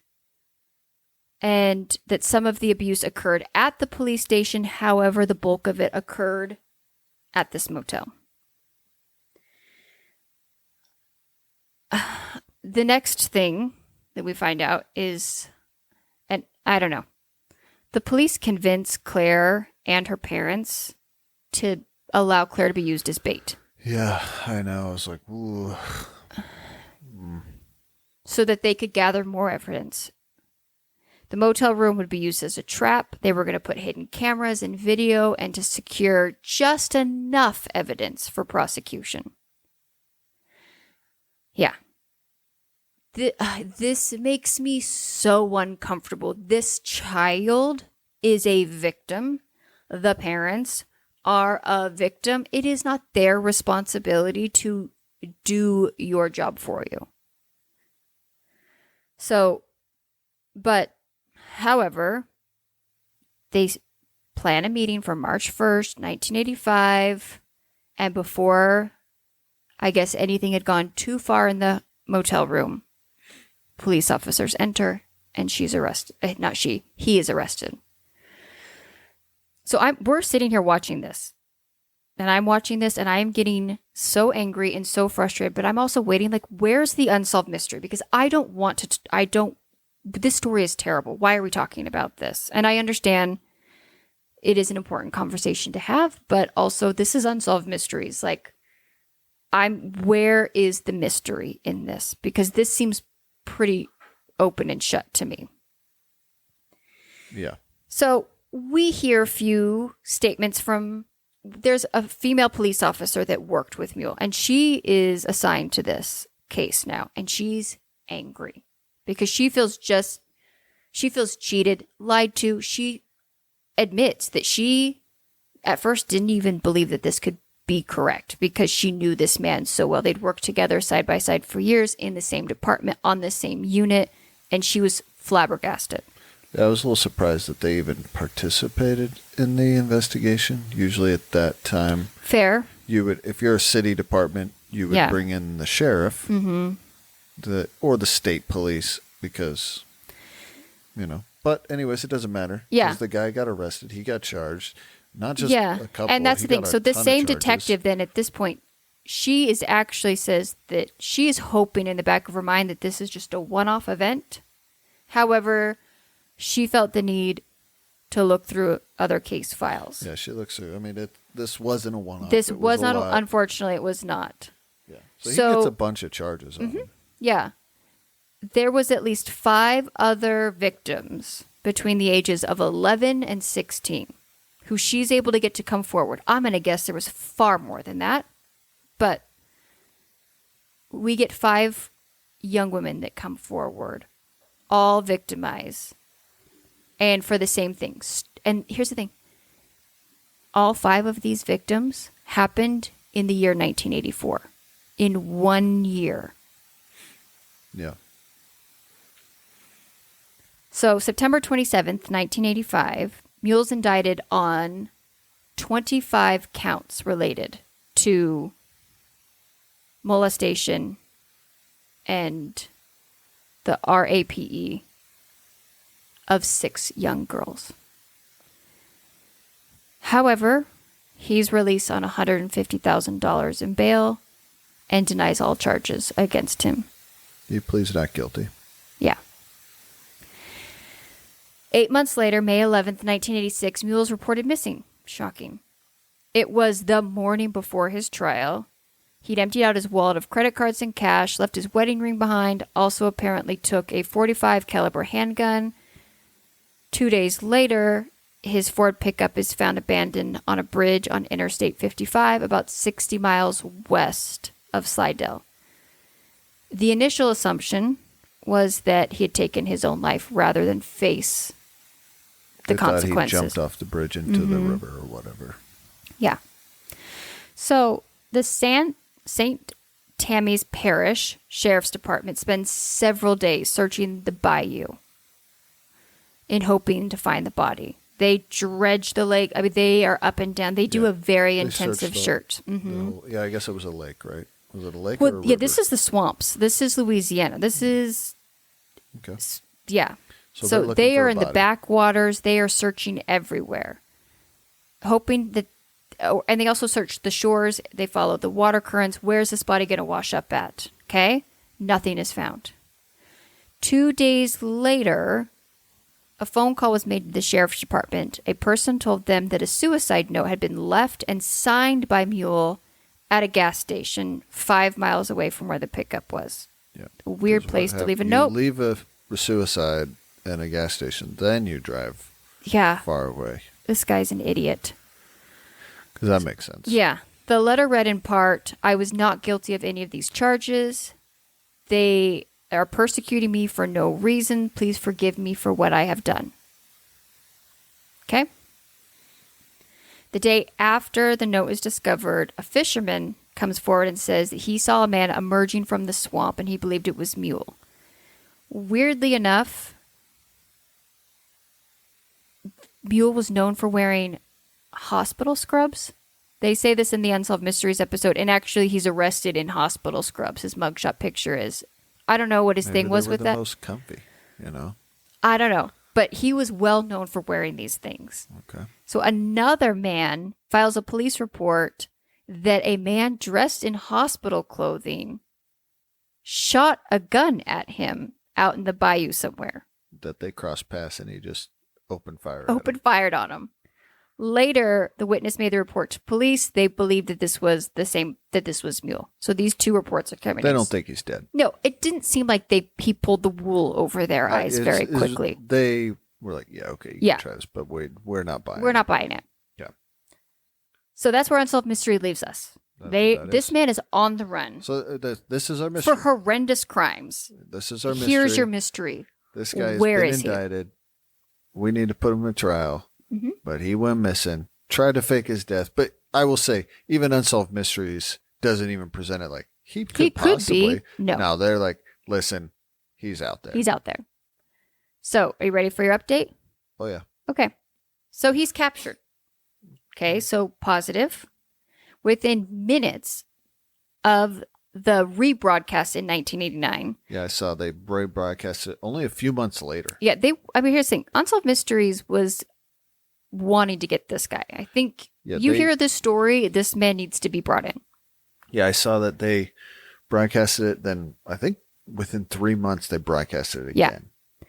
Speaker 1: and that some of the abuse occurred at the police station. However, the bulk of it occurred at this motel. The next thing that we find out is, and I don't know, the police convince Claire and her parents to allow Claire to be used as bait.
Speaker 2: Yeah, I know. I was like, ooh.
Speaker 1: So that they could gather more evidence. The motel room would be used as a trap. They were going to put hidden cameras and video and to secure just enough evidence for prosecution. Yeah. This makes me so uncomfortable. This child is a victim. The parents are a victim. It is not their responsibility to do your job for you. So, but, however, they plan a meeting for March 1st, 1985, and before, I guess, anything had gone too far in the motel room, police officers enter, and she's arrested. Not she, he is arrested. So we're sitting here watching this, and I'm watching this, and I'm getting so angry and so frustrated, but I'm also waiting, like, where's the unsolved mystery? Because I don't want to, this story is terrible. Why are we talking about this? And I understand it is an important conversation to have, but also this is unsolved mysteries. Like, where is the mystery in this? Because this seems pretty open and shut to me.
Speaker 2: Yeah.
Speaker 1: So we hear a few statements from, there's a female police officer that worked with Mule, and she is assigned to this case now, and she's angry because she feels cheated, lied to. She admits that she at first didn't even believe that this could be correct because she knew this man so well. They'd worked together side by side for years in the same department on the same unit, and she was flabbergasted.
Speaker 2: Yeah, I was a little surprised that they even participated in the investigation. Usually at that time,
Speaker 1: Fair.
Speaker 2: you would, if you're a city department, you would bring in the sheriff, or the state police, because, But anyways, it doesn't matter.
Speaker 1: Yeah.
Speaker 2: Because the guy got arrested. He got charged. Not just a couple.
Speaker 1: And that's
Speaker 2: he
Speaker 1: the thing.
Speaker 2: got a
Speaker 1: So the
Speaker 2: ton of
Speaker 1: same
Speaker 2: charges.
Speaker 1: detective then at this point, she is actually says that she is hoping in the back of her mind that this is just a one-off event. However, she felt the need to look through other case files.
Speaker 2: Yeah, she looks through. I mean, this wasn't a one-off.
Speaker 1: This
Speaker 2: It
Speaker 1: was
Speaker 2: a
Speaker 1: not,
Speaker 2: lot.
Speaker 1: unfortunately, it was not.
Speaker 2: Yeah. So he gets a bunch of charges on him.
Speaker 1: Yeah. There was at least 5 other victims between the ages of 11 and 16 who she's able to get to come forward. I'm going to guess there was far more than that. But we get 5 young women that come forward, all victimized, and for the same things. And here's the thing. All 5 of these victims happened in the year 1984. In 1 year.
Speaker 2: Yeah.
Speaker 1: So September 27th, 1985, Mule's indicted on 25 counts related to molestation and the RAPE of 6 young girls. However, he's released on $150,000 in bail and denies all charges against him.
Speaker 2: He pleads not guilty.
Speaker 1: Yeah. 8 months later, May 11th, 1986, Mule is reported missing. Shocking. It was the morning before his trial. He'd emptied out his wallet of credit cards and cash, left his wedding ring behind, also apparently took a .45 caliber handgun. 2 days later, his Ford pickup is found abandoned on a bridge on Interstate 55, about 60 miles west of Slidell. The initial assumption was that he had taken his own life rather than face the consequences.
Speaker 2: Thought he jumped off the bridge into the river or whatever.
Speaker 1: Yeah. So the St. Tammy's Parish Sheriff's Department spends several days searching the bayou in hoping to find the body. They dredge the lake. I mean, they are up and down. They do a very intensive search.
Speaker 2: Yeah, I guess it was a lake, right? Was it a lake or a river?
Speaker 1: Yeah, this is the swamps. This is Louisiana. This is...
Speaker 2: Okay.
Speaker 1: Yeah.
Speaker 2: So
Speaker 1: they are in
Speaker 2: body.
Speaker 1: the backwaters. They are searching everywhere, hoping that... Oh, and they also search the shores. They follow the water currents. Where's this body going to wash up at? Okay? Nothing is found. 2 days later, a phone call was made to the sheriff's department. A person told them that a suicide note had been left and signed by Mule at a gas station 5 miles away from where the pickup was.
Speaker 2: Yeah.
Speaker 1: A weird place to leave a note.
Speaker 2: You leave a suicide at a gas station, then you drive far away.
Speaker 1: This guy's an idiot.
Speaker 2: Because that makes sense.
Speaker 1: Yeah. The letter read in part, I was not guilty of any of these charges. They are persecuting me for no reason. Please forgive me for what I have done. Okay? The day after the note is discovered, a fisherman comes forward and says that he saw a man emerging from the swamp and he believed it was Mule. Weirdly enough, Mule was known for wearing hospital scrubs. They say this in the Unsolved Mysteries episode, and actually he's arrested in hospital scrubs. His mugshot picture is. I don't know what his thing was with that.
Speaker 2: Maybe they were the most comfy, you know?
Speaker 1: I don't know. But he was well known for wearing these things.
Speaker 2: Okay.
Speaker 1: So another man files a police report that a man dressed in hospital clothing shot a gun at him out in the bayou somewhere.
Speaker 2: That they crossed paths and he just opened fire.
Speaker 1: Fired on him. Later, the witness made the report to police. They believed that this was this was Mule. So these two reports are coming.
Speaker 2: They don't think he's dead.
Speaker 1: No, it didn't seem like he pulled the wool over their eyes very quickly.
Speaker 2: They were like, yeah, okay, you can try this, but we're not buying it.
Speaker 1: We're not buying it.
Speaker 2: Yeah.
Speaker 1: So that's where Unsolved Mystery leaves us. This man is on the run.
Speaker 2: So this is our mystery.
Speaker 1: For horrendous crimes.
Speaker 2: This is our mystery.
Speaker 1: Here's your mystery.
Speaker 2: This guy has been indicted. We need to put him in trial. Mm-hmm. But he went missing. Tried to fake his death. But I will say, even Unsolved Mysteries doesn't even present it like he could possibly.
Speaker 1: Be. No.
Speaker 2: No, they're like, listen, he's out there.
Speaker 1: He's out there. So, are you ready for your update?
Speaker 2: Oh, yeah.
Speaker 1: Okay. So, he's captured. Okay, so positive. Within minutes of the rebroadcast in 1989.
Speaker 2: Yeah, I saw they rebroadcast it only a few months later.
Speaker 1: Yeah, here's the thing. Unsolved Mysteries was wanting to get this guy. I think hear this story, this man needs to be brought in.
Speaker 2: Yeah, I saw that they broadcasted it. Then I think within 3 months they broadcasted it again.
Speaker 1: Yeah.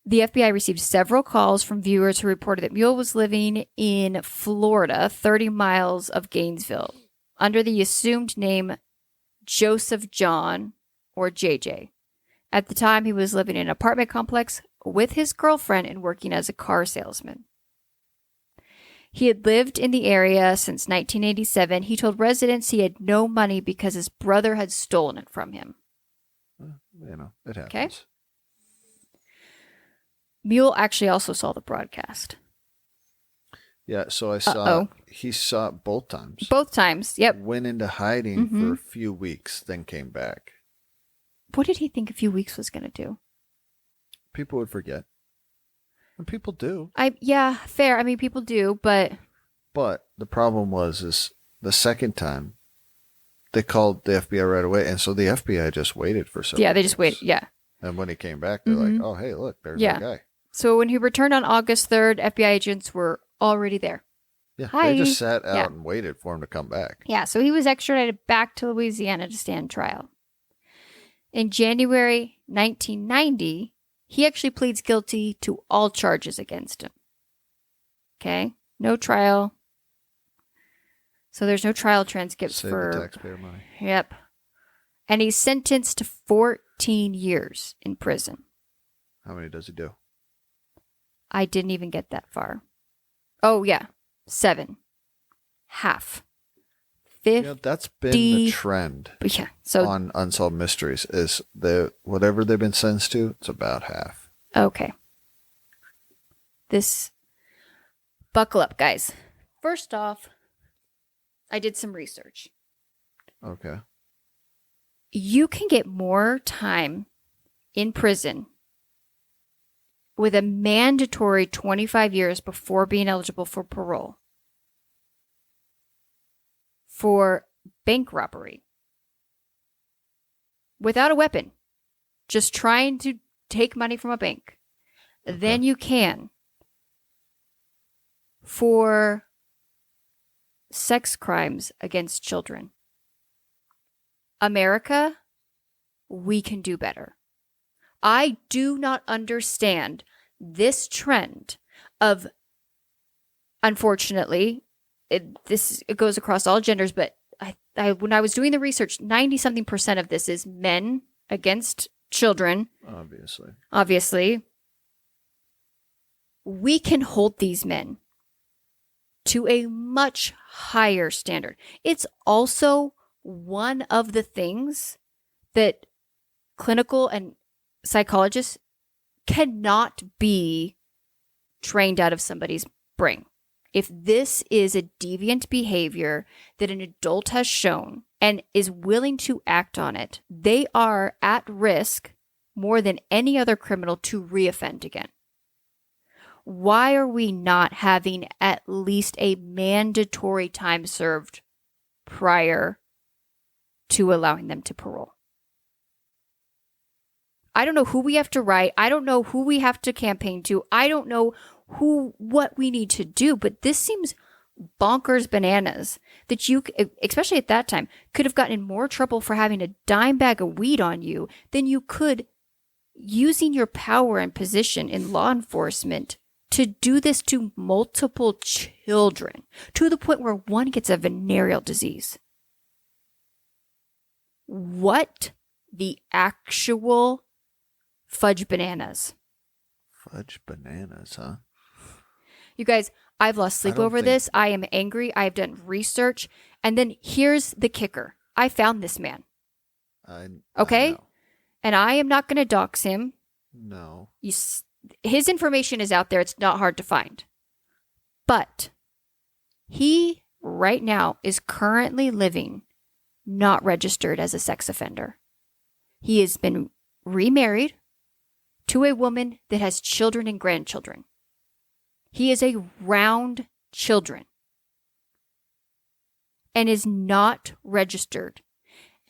Speaker 1: The FBI received several calls from viewers who reported that Mule was living in Florida, 30 miles of Gainesville, under the assumed name Joseph John or JJ. At the time, he was living in an apartment complex with his girlfriend and working as a car salesman. He had lived in the area since 1987. He told residents he had no money because his brother had stolen it from him.
Speaker 2: You know, it happens.
Speaker 1: Okay. Mule actually also saw the broadcast.
Speaker 2: Yeah, so I saw he saw it both times.
Speaker 1: Both times, yep.
Speaker 2: Went into hiding for a few weeks, then came back.
Speaker 1: What did he think a few weeks was going to do?
Speaker 2: People would forget. And people do.
Speaker 1: Yeah, fair. I mean, people do, but...
Speaker 2: But the problem is the second time, they called the FBI right away, and so the FBI just waited for several
Speaker 1: Yeah, they just waited, yeah.
Speaker 2: And when he came back, they're like, oh, hey, look, there's that guy.
Speaker 1: So when he returned on August 3rd, FBI agents were already there.
Speaker 2: Yeah,
Speaker 1: Hi.
Speaker 2: they just sat out
Speaker 1: Yeah.
Speaker 2: and waited for him to come back.
Speaker 1: Yeah, so he was extradited back to Louisiana to stand trial. In January 1990, he actually pleads guilty to all charges against him. Okay? No trial. So there's no trial transcripts
Speaker 2: Save
Speaker 1: for...
Speaker 2: the taxpayer money.
Speaker 1: Yep. And he's sentenced to 14 years in prison.
Speaker 2: How many does he do?
Speaker 1: I didn't even get that far. Oh, yeah. 7. Half. 50.
Speaker 2: Yeah, that's been the trend
Speaker 1: Yeah. So,
Speaker 2: on Unsolved Mysteries is whatever they've been sentenced to, it's about half.
Speaker 1: okay. Buckle up, guys. First off, I did some research.
Speaker 2: Okay.
Speaker 1: You can get more time in prison with a mandatory 25 years before being eligible for parole for bank robbery without a weapon, just trying to take money from a bank, than you can for sex crimes against children. America, we can do better. I do not understand this trend of, unfortunately, it goes across all genders, but I when I was doing the research, 90-something% of this is men against children. Obviously. We can hold these men to a much higher standard. It's also one of the things that clinical and psychologists cannot be trained out of somebody's brain. If this is a deviant behavior that an adult has shown and is willing to act on it, they are at risk more than any other criminal to reoffend again. Why are we not having at least a mandatory time served prior to allowing them to parole? I don't know who we have to write. I don't know who we have to campaign to. I don't know what we need to do, but this seems bonkers bananas that you, especially at that time, could have gotten in more trouble for having a dime bag of weed on you than you could using your power and position in law enforcement to do this to multiple children to the point where one gets a venereal disease. What the actual fudge bananas?
Speaker 2: Fudge bananas, huh?
Speaker 1: You guys, I've lost sleep over this. I am angry. I've done research. And then here's the kicker. I found this man. Okay? And I am not going to dox him.
Speaker 2: No.
Speaker 1: His information is out there. It's not hard to find. But he, right now, is currently living not registered as a sex offender. He has been remarried to a woman that has children and grandchildren. He is around children and is not registered.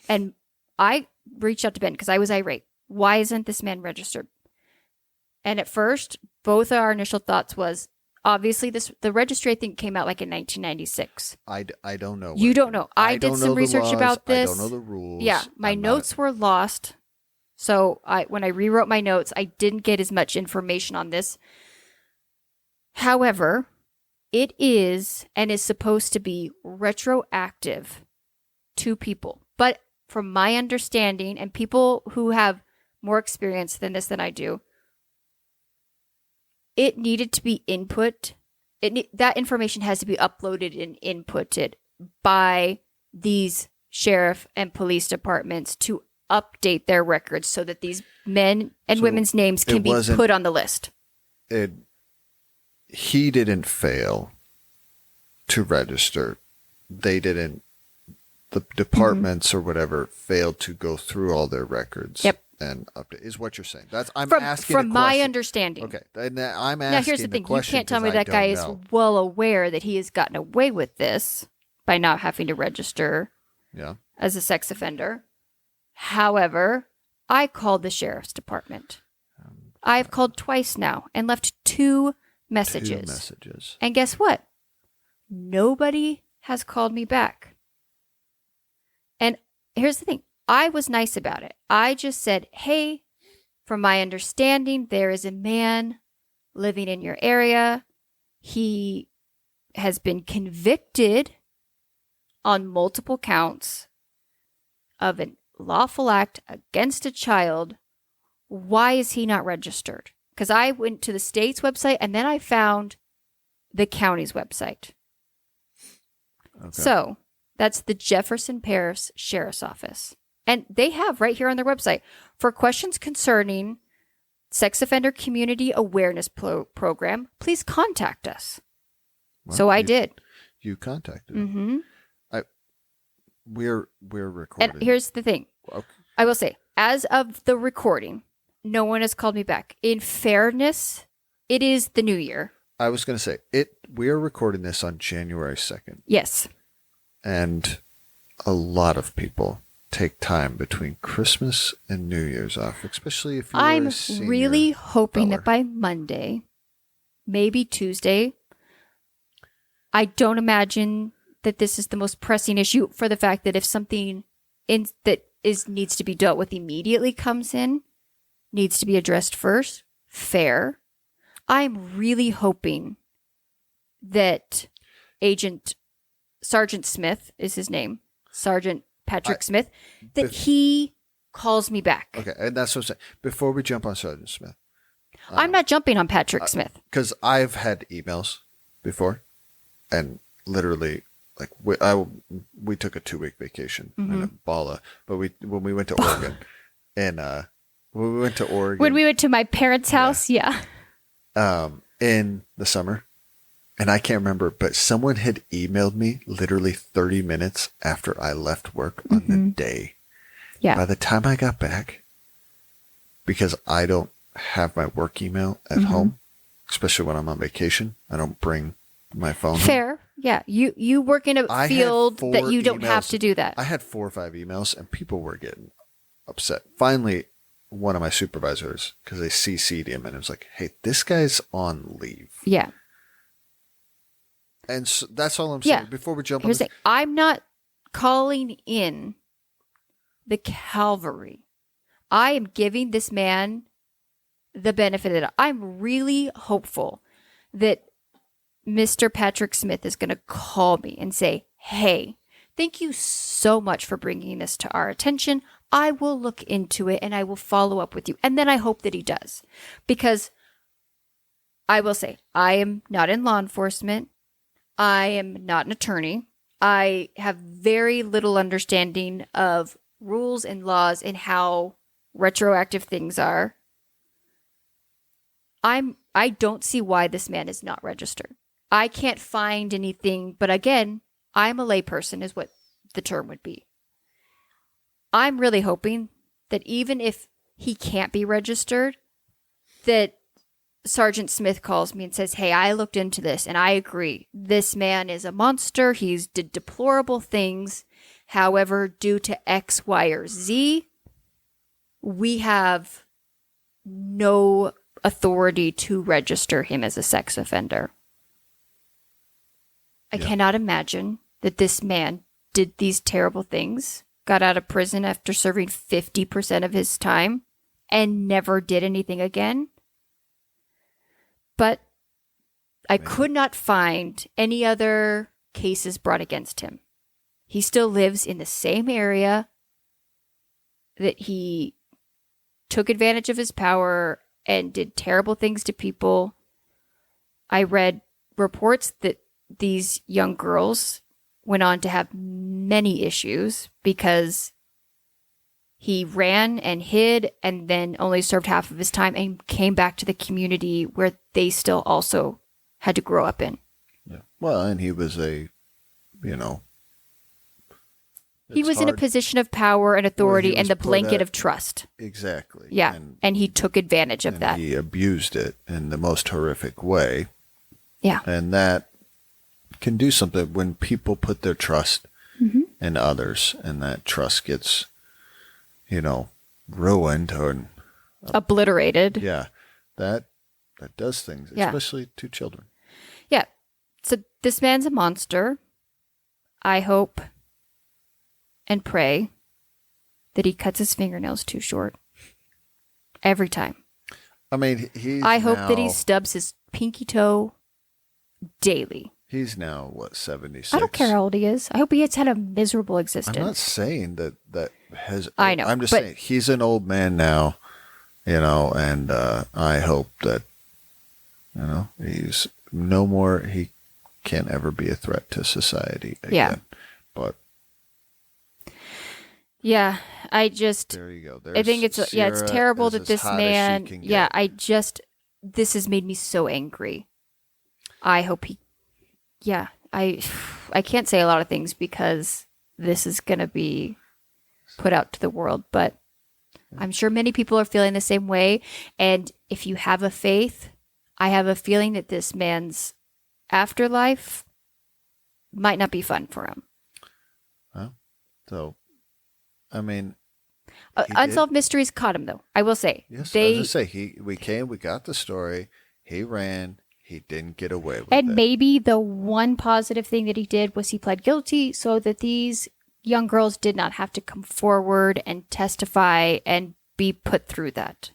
Speaker 1: And I reached out to Ben because I was irate. Why isn't this man registered? And at first, both our initial thoughts was, obviously, the registry, I think, came out like in 1996.
Speaker 2: I don't know.
Speaker 1: You don't know. I did some research about this.
Speaker 2: I don't know the rules.
Speaker 1: Yeah, my notes were lost. So when I rewrote my notes, I didn't get as much information on this. However, it is and is supposed to be retroactive to people. But from my understanding, and people who have more experience than this than I do, it needed to be input. That information has to be uploaded and inputted by these sheriff and police departments to update their records so that these men and women's names can be put on the list.
Speaker 2: He didn't fail to register. They didn't. The departments or whatever failed to go through all their records.
Speaker 1: Yep.
Speaker 2: And update is what you're saying. That's I'm
Speaker 1: from,
Speaker 2: asking
Speaker 1: from
Speaker 2: a
Speaker 1: my
Speaker 2: question.
Speaker 1: understanding.
Speaker 2: Okay, and I'm asking.
Speaker 1: Now here's the thing: you can't tell me that guy is
Speaker 2: know.
Speaker 1: well aware that he has gotten away with this by not having to register.
Speaker 2: Yeah.
Speaker 1: As a sex offender. However, I called the sheriff's department. I've called twice now and left 2 messages.
Speaker 2: 2 messages.
Speaker 1: And guess what? Nobody has called me back. And here's the thing. I was nice about it. I just said, hey, from my understanding, there is a man living in your area. He has been convicted on multiple counts of an lawful act against a child. Why is he not registered? Because I went to the state's website and then I found the county's website.
Speaker 2: Okay.
Speaker 1: So that's the Jefferson Parish Sheriff's Office. And they have right here on their website, for questions concerning sex offender community awareness program, please contact us.
Speaker 2: Well,
Speaker 1: so I did.
Speaker 2: You contacted them.
Speaker 1: Mm-hmm.
Speaker 2: We're recording.
Speaker 1: And here's the thing.
Speaker 2: Okay.
Speaker 1: I will say, as of the recording, no one has called me back. In fairness, it is the new year.
Speaker 2: I was going to say, we are recording this on January 2nd.
Speaker 1: Yes.
Speaker 2: And a lot of people take time between Christmas and New Year's off, especially if you're
Speaker 1: I'm
Speaker 2: a senior
Speaker 1: really hoping
Speaker 2: feller.
Speaker 1: that by Monday, maybe Tuesday, I don't imagine that this is the most pressing issue, for the fact that if something needs to be dealt with immediately comes in, needs to be addressed first, fair. I'm really hoping that Sergeant Smith is his name, Sergeant Patrick Smith, that he calls me back.
Speaker 2: Okay, and that's what I'm saying. Before we jump on Sergeant Smith.
Speaker 1: I'm not jumping on Patrick Smith.
Speaker 2: Because I've had emails before, and literally, like, we took a 2-week vacation in a Bala, but when we went to Oregon, and when we went to Oregon.
Speaker 1: When we went to my parents' house, yeah.
Speaker 2: In the summer, and I can't remember, but someone had emailed me literally 30 minutes after I left work on the day.
Speaker 1: Yeah.
Speaker 2: By the time I got back, because I don't have my work email at home, especially when I'm on vacation, I don't bring my phone home.
Speaker 1: Fair. Yeah. You work in a field that you don't have to do that.
Speaker 2: I had 4 or 5 emails, and people were getting upset. Finally, one of my supervisors, because they CC'd him, and it was like, hey, this guy's on leave.
Speaker 1: Yeah.
Speaker 2: And so that's all I'm saying.
Speaker 1: Yeah.
Speaker 2: Before we jump
Speaker 1: Here's
Speaker 2: on
Speaker 1: the thing. I'm not calling in the cavalry. I am giving this man the benefit of the doubt. I'm really hopeful that Mr. Patrick Smith is going to call me and say, hey, thank you so much for bringing this to our attention. I will look into it and I will follow up with you. And then I hope that he does. Because I will say, I am not in law enforcement. I am not an attorney. I have very little understanding of rules and laws and how retroactive things are. I don't see why this man is not registered. I can't find anything, but again, I'm a layperson is what the term would be. I'm really hoping that even if he can't be registered, that Sergeant Smith calls me and says, hey, I looked into this and I agree. This man is a monster. He's did deplorable things. However, due to X, Y, or Z, we have no authority to register him as a sex offender. I cannot imagine that this man did these terrible things, got out of prison after serving 50% of his time, and never did anything again. But I could not find any other cases brought against him. He still lives in the same area that he took advantage of his power and did terrible things to people. I read reports that these young girls went on to have many issues because he ran and hid and then only served half of his time and came back to the community where they still also had to grow up in.
Speaker 2: Yeah. Well, and he was he
Speaker 1: was in a position of power and authority and the blanket of trust.
Speaker 2: Exactly.
Speaker 1: Yeah. And he took advantage of that.
Speaker 2: He abused it in the most horrific way.
Speaker 1: Yeah.
Speaker 2: And that can do something when people put their trust in others, and that trust gets, ruined or
Speaker 1: obliterated.
Speaker 2: Yeah. that does things,
Speaker 1: Yeah.
Speaker 2: especially to children.
Speaker 1: Yeah. So this man's a monster. I hope and pray that he cuts his fingernails too short every time.
Speaker 2: I mean,
Speaker 1: I hope that he stubs his pinky toe daily.
Speaker 2: He's now, what, 76?
Speaker 1: I don't care how old he is. I hope he has had a miserable existence.
Speaker 2: I'm not saying that has.
Speaker 1: I know.
Speaker 2: I'm just saying he's an old man now, and I hope that, he's no more. He can't ever be a threat to society again.
Speaker 1: Yeah.
Speaker 2: But.
Speaker 1: Yeah, there you
Speaker 2: go.
Speaker 1: I think it's terrible that this man. Yeah, this has made me so angry. I hope he. Yeah, I can't say a lot of things because this is going to be put out to the world, but I'm sure many people are feeling the same way. And if you have a faith, I have a feeling that this man's afterlife might not be fun for him.
Speaker 2: Well, so, I mean,
Speaker 1: Unsolved Mysteries caught him, though. I will say.
Speaker 2: Yes, I was going to say, we got the story, he ran. He didn't get away with it.
Speaker 1: And maybe the one positive thing that he did was he pled guilty so that these young girls did not have to come forward and testify and be put through that.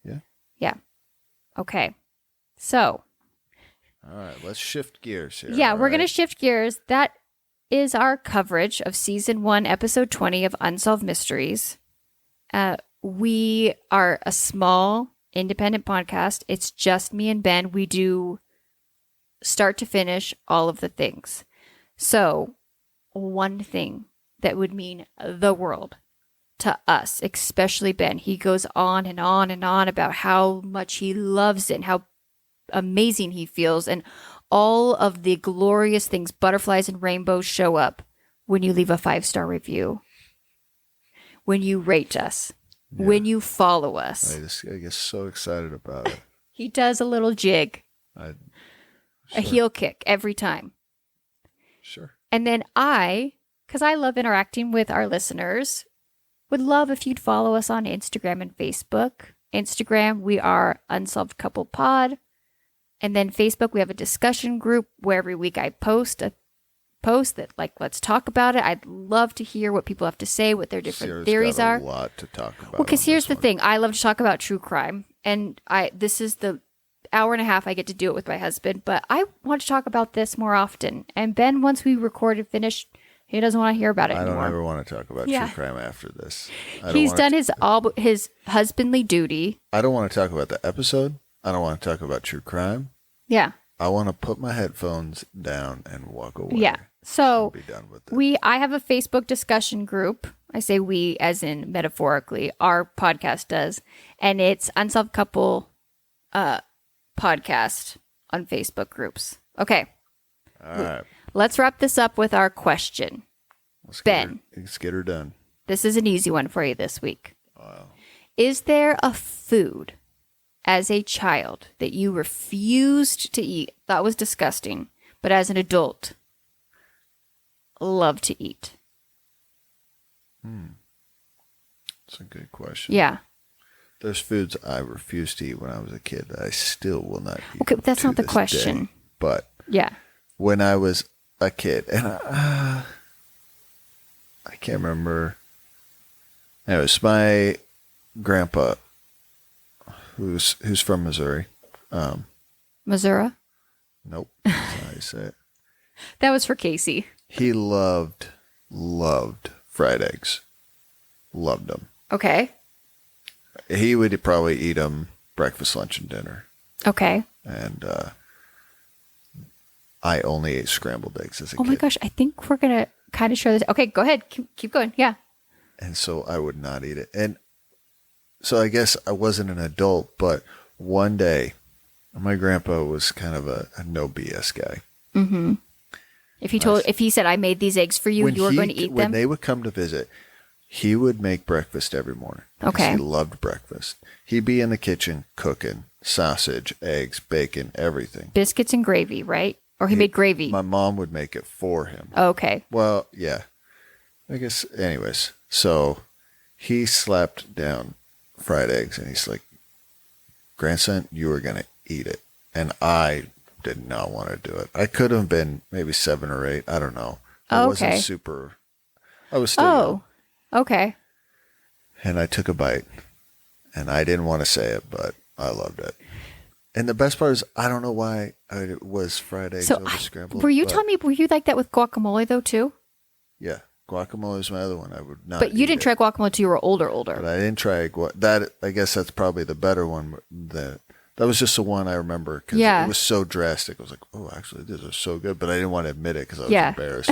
Speaker 2: Yeah.
Speaker 1: Yeah. Okay. So.
Speaker 2: All right. Let's shift gears here.
Speaker 1: Yeah, we're going to shift gears. That is our coverage of Season 1, Episode 20 of Unsolved Mysteries. We are a small independent podcast. It's just me and Ben. We do start to finish all of the things. So one thing that would mean the world to us, especially Ben, he goes on and on and on about how much he loves it and how amazing he feels and all of the glorious things, butterflies and rainbows, show up when you leave a 5-star review, when you rate us. Yeah. When you follow us.
Speaker 2: I get so excited about it.
Speaker 1: He does a little jig. A heel kick every time.
Speaker 2: Sure.
Speaker 1: And then because I love interacting with our listeners, would love if you'd follow us on Instagram and Facebook. Instagram, we are Unsolved Couple Pod. And then Facebook, we have a discussion group where every week I post a post that, like, let's talk about it. I'd love to hear what people have to say, what their different theories are.
Speaker 2: A lot to talk about.
Speaker 1: Well, because here's the thing. I love to talk about true crime. And this is the hour and a half I get to do it with my husband. But I want to talk about this more often. And Ben, once we record and finish, he doesn't want to hear about it anymore.
Speaker 2: I don't ever want to talk about true crime after this.
Speaker 1: He's done his husbandly duty.
Speaker 2: I don't want to talk about the episode. I don't want to talk about true crime.
Speaker 1: Yeah.
Speaker 2: I want to put my headphones down and walk away.
Speaker 1: Yeah. So
Speaker 2: be done with it.
Speaker 1: I have a Facebook discussion group. I say we as in metaphorically, our podcast does. And it's Unsolved Couple podcast on Facebook groups. Okay.
Speaker 2: All right.
Speaker 1: Let's wrap this up with our question. Ben.
Speaker 2: Let's get her done.
Speaker 1: This is an easy one for you this week.
Speaker 2: Wow.
Speaker 1: Is there a food as a child that you refused to eat, thought was disgusting, but as an adult, love to eat?
Speaker 2: That's a good question.
Speaker 1: Yeah.
Speaker 2: There's foods I refused to eat when I was a kid that I still will not eat.
Speaker 1: Okay, but that's not the question.
Speaker 2: Day. But
Speaker 1: yeah,
Speaker 2: when I was a kid, and I can't remember. Anyways, my grandpa, who's from Missouri.
Speaker 1: Missouri?
Speaker 2: Nope. That's not how you say it.
Speaker 1: That was for Casey.
Speaker 2: He loved fried eggs. Loved them.
Speaker 1: Okay.
Speaker 2: He would probably eat them breakfast, lunch, and dinner.
Speaker 1: Okay.
Speaker 2: And I only ate scrambled eggs as a kid.
Speaker 1: Oh my gosh, I think we're going to kind of share this. Okay, go ahead. Keep going. Yeah.
Speaker 2: And so I would not eat it. And so I guess I wasn't an adult, but one day my grandpa was kind of a no BS guy.
Speaker 1: Mm-hmm. If he said, I made these eggs for you, you were going to eat them?
Speaker 2: When they would come to visit, he would make breakfast every morning.
Speaker 1: Okay.
Speaker 2: He loved breakfast. He'd be in the kitchen cooking sausage, eggs, bacon, everything.
Speaker 1: Biscuits and gravy, right? Or he made gravy?
Speaker 2: My mom would make it for him.
Speaker 1: Okay.
Speaker 2: Well, yeah. I guess, anyways. So he slapped down fried eggs and he's like, grandson, you were going to eat it. And I did not want to do it. I could have been maybe 7 or 8. I don't know. I wasn't super. I was still young.
Speaker 1: Okay.
Speaker 2: And I took a bite. And I didn't want to say it, but I loved it. And the best part is, I don't know why it was fried eggs over scrambled.
Speaker 1: Were you telling me, were you like that with guacamole though too?
Speaker 2: Yeah. Guacamole is my other one. I would not.
Speaker 1: But you didn't try guacamole until you were older.
Speaker 2: But I didn't try that. I guess that's probably the better one. That was just the one I remember because it was so drastic. I was like, oh, actually, this is so good. But I didn't want to admit it because I was embarrassed,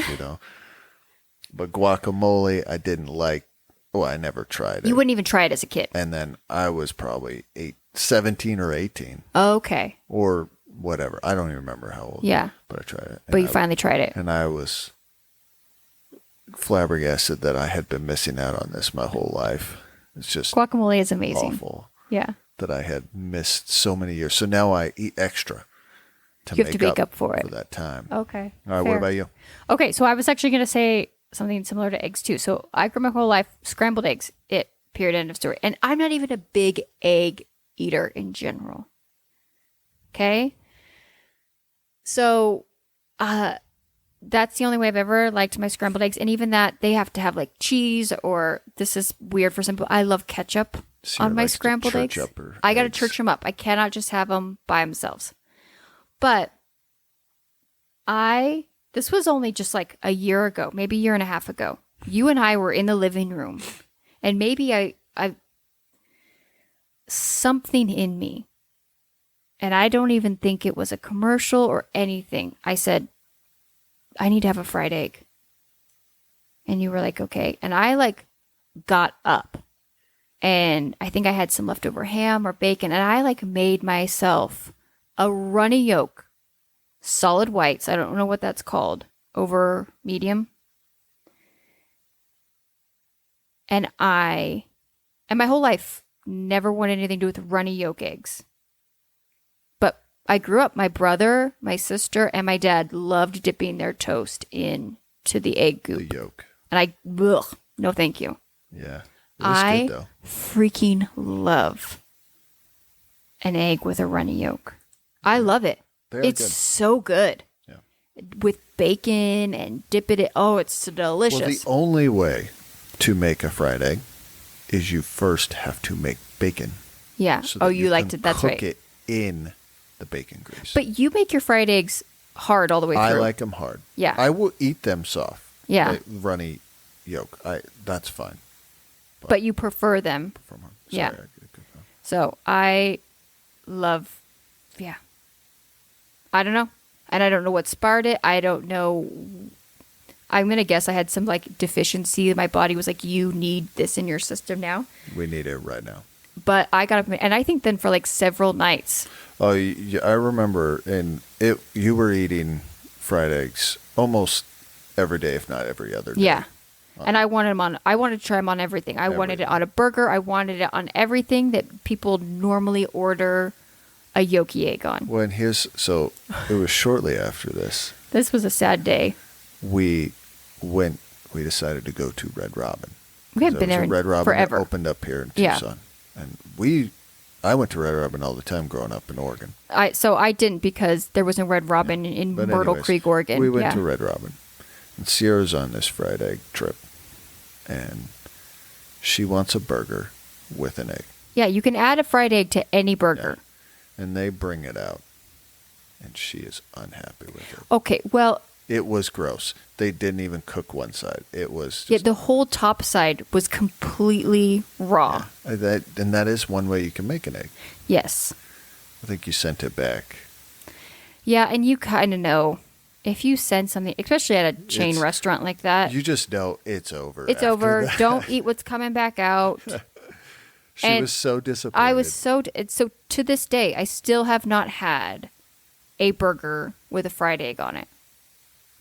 Speaker 2: But guacamole, I didn't like. Oh, I never tried it.
Speaker 1: You wouldn't even try it as a kid.
Speaker 2: And then I was probably 17 or 18.
Speaker 1: Okay.
Speaker 2: Or whatever. I don't even remember how old.
Speaker 1: Yeah.
Speaker 2: But I tried it.
Speaker 1: But you finally tried it.
Speaker 2: And I was flabbergasted that I had been missing out on this my whole life. It's just
Speaker 1: guacamole is amazing.
Speaker 2: Awful.
Speaker 1: Yeah.
Speaker 2: That I had missed so many years. So now I eat extra
Speaker 1: you have to make up for it
Speaker 2: for that time.
Speaker 1: Okay.
Speaker 2: All right. What about you?
Speaker 1: Okay. So I was actually going to say something similar to eggs too. So I grew my whole life scrambled eggs. Period. End of story. And I'm not even a big egg eater in general. Okay. So, that's the only way I've ever liked my scrambled eggs. And even that, they have to have like cheese or this is weird for some people. I love ketchup on my scrambled eggs. I got to church them up. I cannot just have them by themselves. But this was only just like a year ago, maybe a year and a half ago. You and I were in the living room and maybe I something in me, and I don't even think it was a commercial or anything. I said, I need to have a fried egg. And you were like, okay. And I like got up and I think I had some leftover ham or bacon and I like made myself a runny yolk, solid whites. I don't know what that's called, over medium. And my whole life never wanted anything to do with runny yolk eggs. But I grew up, my brother, my sister, and my dad loved dipping their toast into the egg goop.
Speaker 2: The yolk.
Speaker 1: And no thank you.
Speaker 2: Yeah.
Speaker 1: I freaking love an egg with a runny yolk. I love it. It's so good. Yeah. With bacon and dip it. Oh, it's delicious.
Speaker 2: Well, the only way to make a fried egg is you first have to make bacon.
Speaker 1: Yeah. So you liked it. That's right.
Speaker 2: Cook it in the bacon grease.
Speaker 1: But you make your fried eggs hard all the way through.
Speaker 2: I like them hard.
Speaker 1: Yeah.
Speaker 2: I will eat them soft.
Speaker 1: Yeah.
Speaker 2: Like runny yolk. That's fine.
Speaker 1: But you prefer them. Yeah. So I love, I don't know. And I don't know what sparked it. I don't know. I'm going to guess I had some like deficiency. My body was like, you need this in your system now.
Speaker 2: We need it right now.
Speaker 1: But I got up, and I think then for like several nights.
Speaker 2: Oh, I remember, you were eating fried eggs almost every day, if not every other day.
Speaker 1: Yeah. And I wanted to try them on everything. I wanted it on a burger. I wanted it on everything that people normally order a yolky egg on.
Speaker 2: Well, so it was shortly after this.
Speaker 1: This was a sad day.
Speaker 2: We decided to go to Red Robin.
Speaker 1: We had been there
Speaker 2: Red Robin
Speaker 1: forever.
Speaker 2: Opened up here in Tucson. Yeah. And I went to Red Robin all the time growing up in Oregon.
Speaker 1: So I didn't because there was no Red Robin in Myrtle Creek, Oregon.
Speaker 2: We went to Red Robin. And Sierra's on this fried egg trip. And she wants a burger with an egg.
Speaker 1: Yeah, you can add a fried egg to any burger.
Speaker 2: Yeah. And they bring it out. And she is unhappy with it.
Speaker 1: Okay, well...
Speaker 2: It was gross. They didn't even cook one side. It was just,
Speaker 1: the whole top side was completely raw.
Speaker 2: Yeah. That is one way you can make an egg.
Speaker 1: Yes.
Speaker 2: I think you sent it back.
Speaker 1: Yeah, and you kind of know if you send something, especially at a chain restaurant like that.
Speaker 2: You just know it's over.
Speaker 1: It's over. That. Don't eat what's coming back out.
Speaker 2: She was so disappointed.
Speaker 1: I was so to this day, I still have not had a burger with a fried egg on it.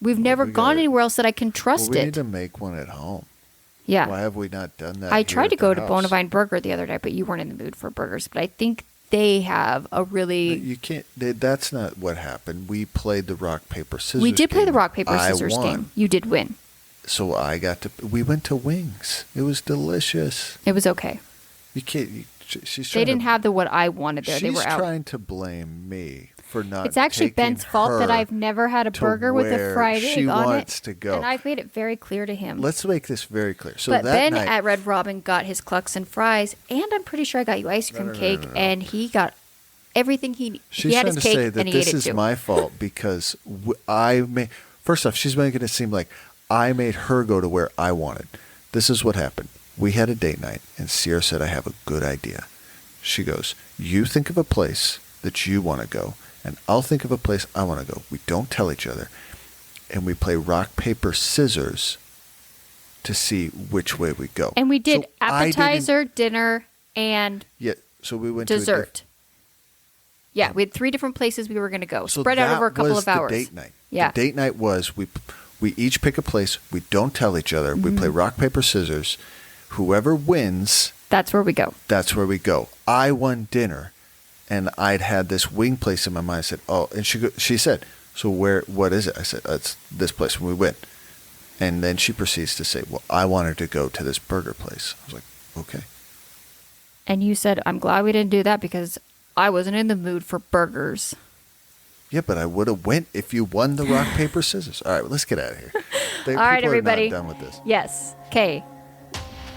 Speaker 1: We've never gone anywhere else that I can trust
Speaker 2: we
Speaker 1: it.
Speaker 2: need to make one at home.
Speaker 1: Yeah.
Speaker 2: Why have we not done that?
Speaker 1: I tried to go to Bonavide Burger the other day, but you weren't in the mood for burgers. But I think they have a really...
Speaker 2: You can't... That's not what happened. We played the rock, paper, scissors
Speaker 1: We did play
Speaker 2: game.
Speaker 1: the rock, paper, scissors game. You did win.
Speaker 2: So we went to Wings. It was delicious.
Speaker 1: It was okay.
Speaker 2: You can't... She's
Speaker 1: They
Speaker 2: trying
Speaker 1: didn't
Speaker 2: to,
Speaker 1: have the what I wanted there. They
Speaker 2: she's
Speaker 1: were out.
Speaker 2: trying to blame me for not.
Speaker 1: It's actually
Speaker 2: taking
Speaker 1: Ben's fault that
Speaker 2: her
Speaker 1: I've never had a
Speaker 2: to
Speaker 1: burger with a
Speaker 2: where
Speaker 1: fried
Speaker 2: she
Speaker 1: egg on
Speaker 2: wants
Speaker 1: it.
Speaker 2: to go.
Speaker 1: And I've made it very clear to him.
Speaker 2: Let's make this very clear. So
Speaker 1: but
Speaker 2: that
Speaker 1: Ben
Speaker 2: night,
Speaker 1: at Red Robin got his clucks and fries, and I'm pretty sure I got you ice cream cake, and he got everything
Speaker 2: she's
Speaker 1: he had
Speaker 2: trying
Speaker 1: his
Speaker 2: to
Speaker 1: cake
Speaker 2: say that
Speaker 1: and he
Speaker 2: this
Speaker 1: ate it
Speaker 2: is
Speaker 1: too.
Speaker 2: my fault because first off, she's making it seem like I made her go to where I wanted. This is what happened. We had a date night, and Sierra said, I have a good idea. She goes, you think of a place that you want to go, and I'll think of a place I want to go. We don't tell each other, and we play rock, paper, scissors to see which way we go.
Speaker 1: And we did
Speaker 2: So I didn't-
Speaker 1: appetizer, dinner, and
Speaker 2: Yeah, so we went
Speaker 1: dessert. Yeah, we had 3 different places we were going to go,
Speaker 2: So
Speaker 1: spread out
Speaker 2: that
Speaker 1: over a couple
Speaker 2: was
Speaker 1: of hours.
Speaker 2: The date night.
Speaker 1: Yeah.
Speaker 2: The date night was we each pick a place. We don't tell each other. We play rock, paper, scissors. Whoever wins,
Speaker 1: That's where we go.
Speaker 2: that's where we go. I won dinner, and I'd had this wing place in my mind. I said, "Oh," and she said, "So what is it?" I said, "It's this place when we win." And then she proceeds to say, "Well, I wanted to go to this burger place." I was like, "Okay."
Speaker 1: And you said, I'm glad we didn't do that because I wasn't in the mood for burgers.
Speaker 2: Yeah, but I would have went if you won the rock, paper, scissors. All right, let's get out of here.
Speaker 1: All right,
Speaker 2: people
Speaker 1: everybody.
Speaker 2: are not done with this.
Speaker 1: Yes. Okay.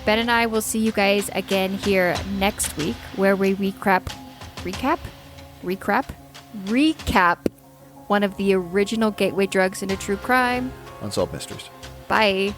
Speaker 1: Ben and I will see you guys again here next week where we recap one of the original gateway drugs into true crime.
Speaker 2: Unsolved mysteries.
Speaker 1: Bye.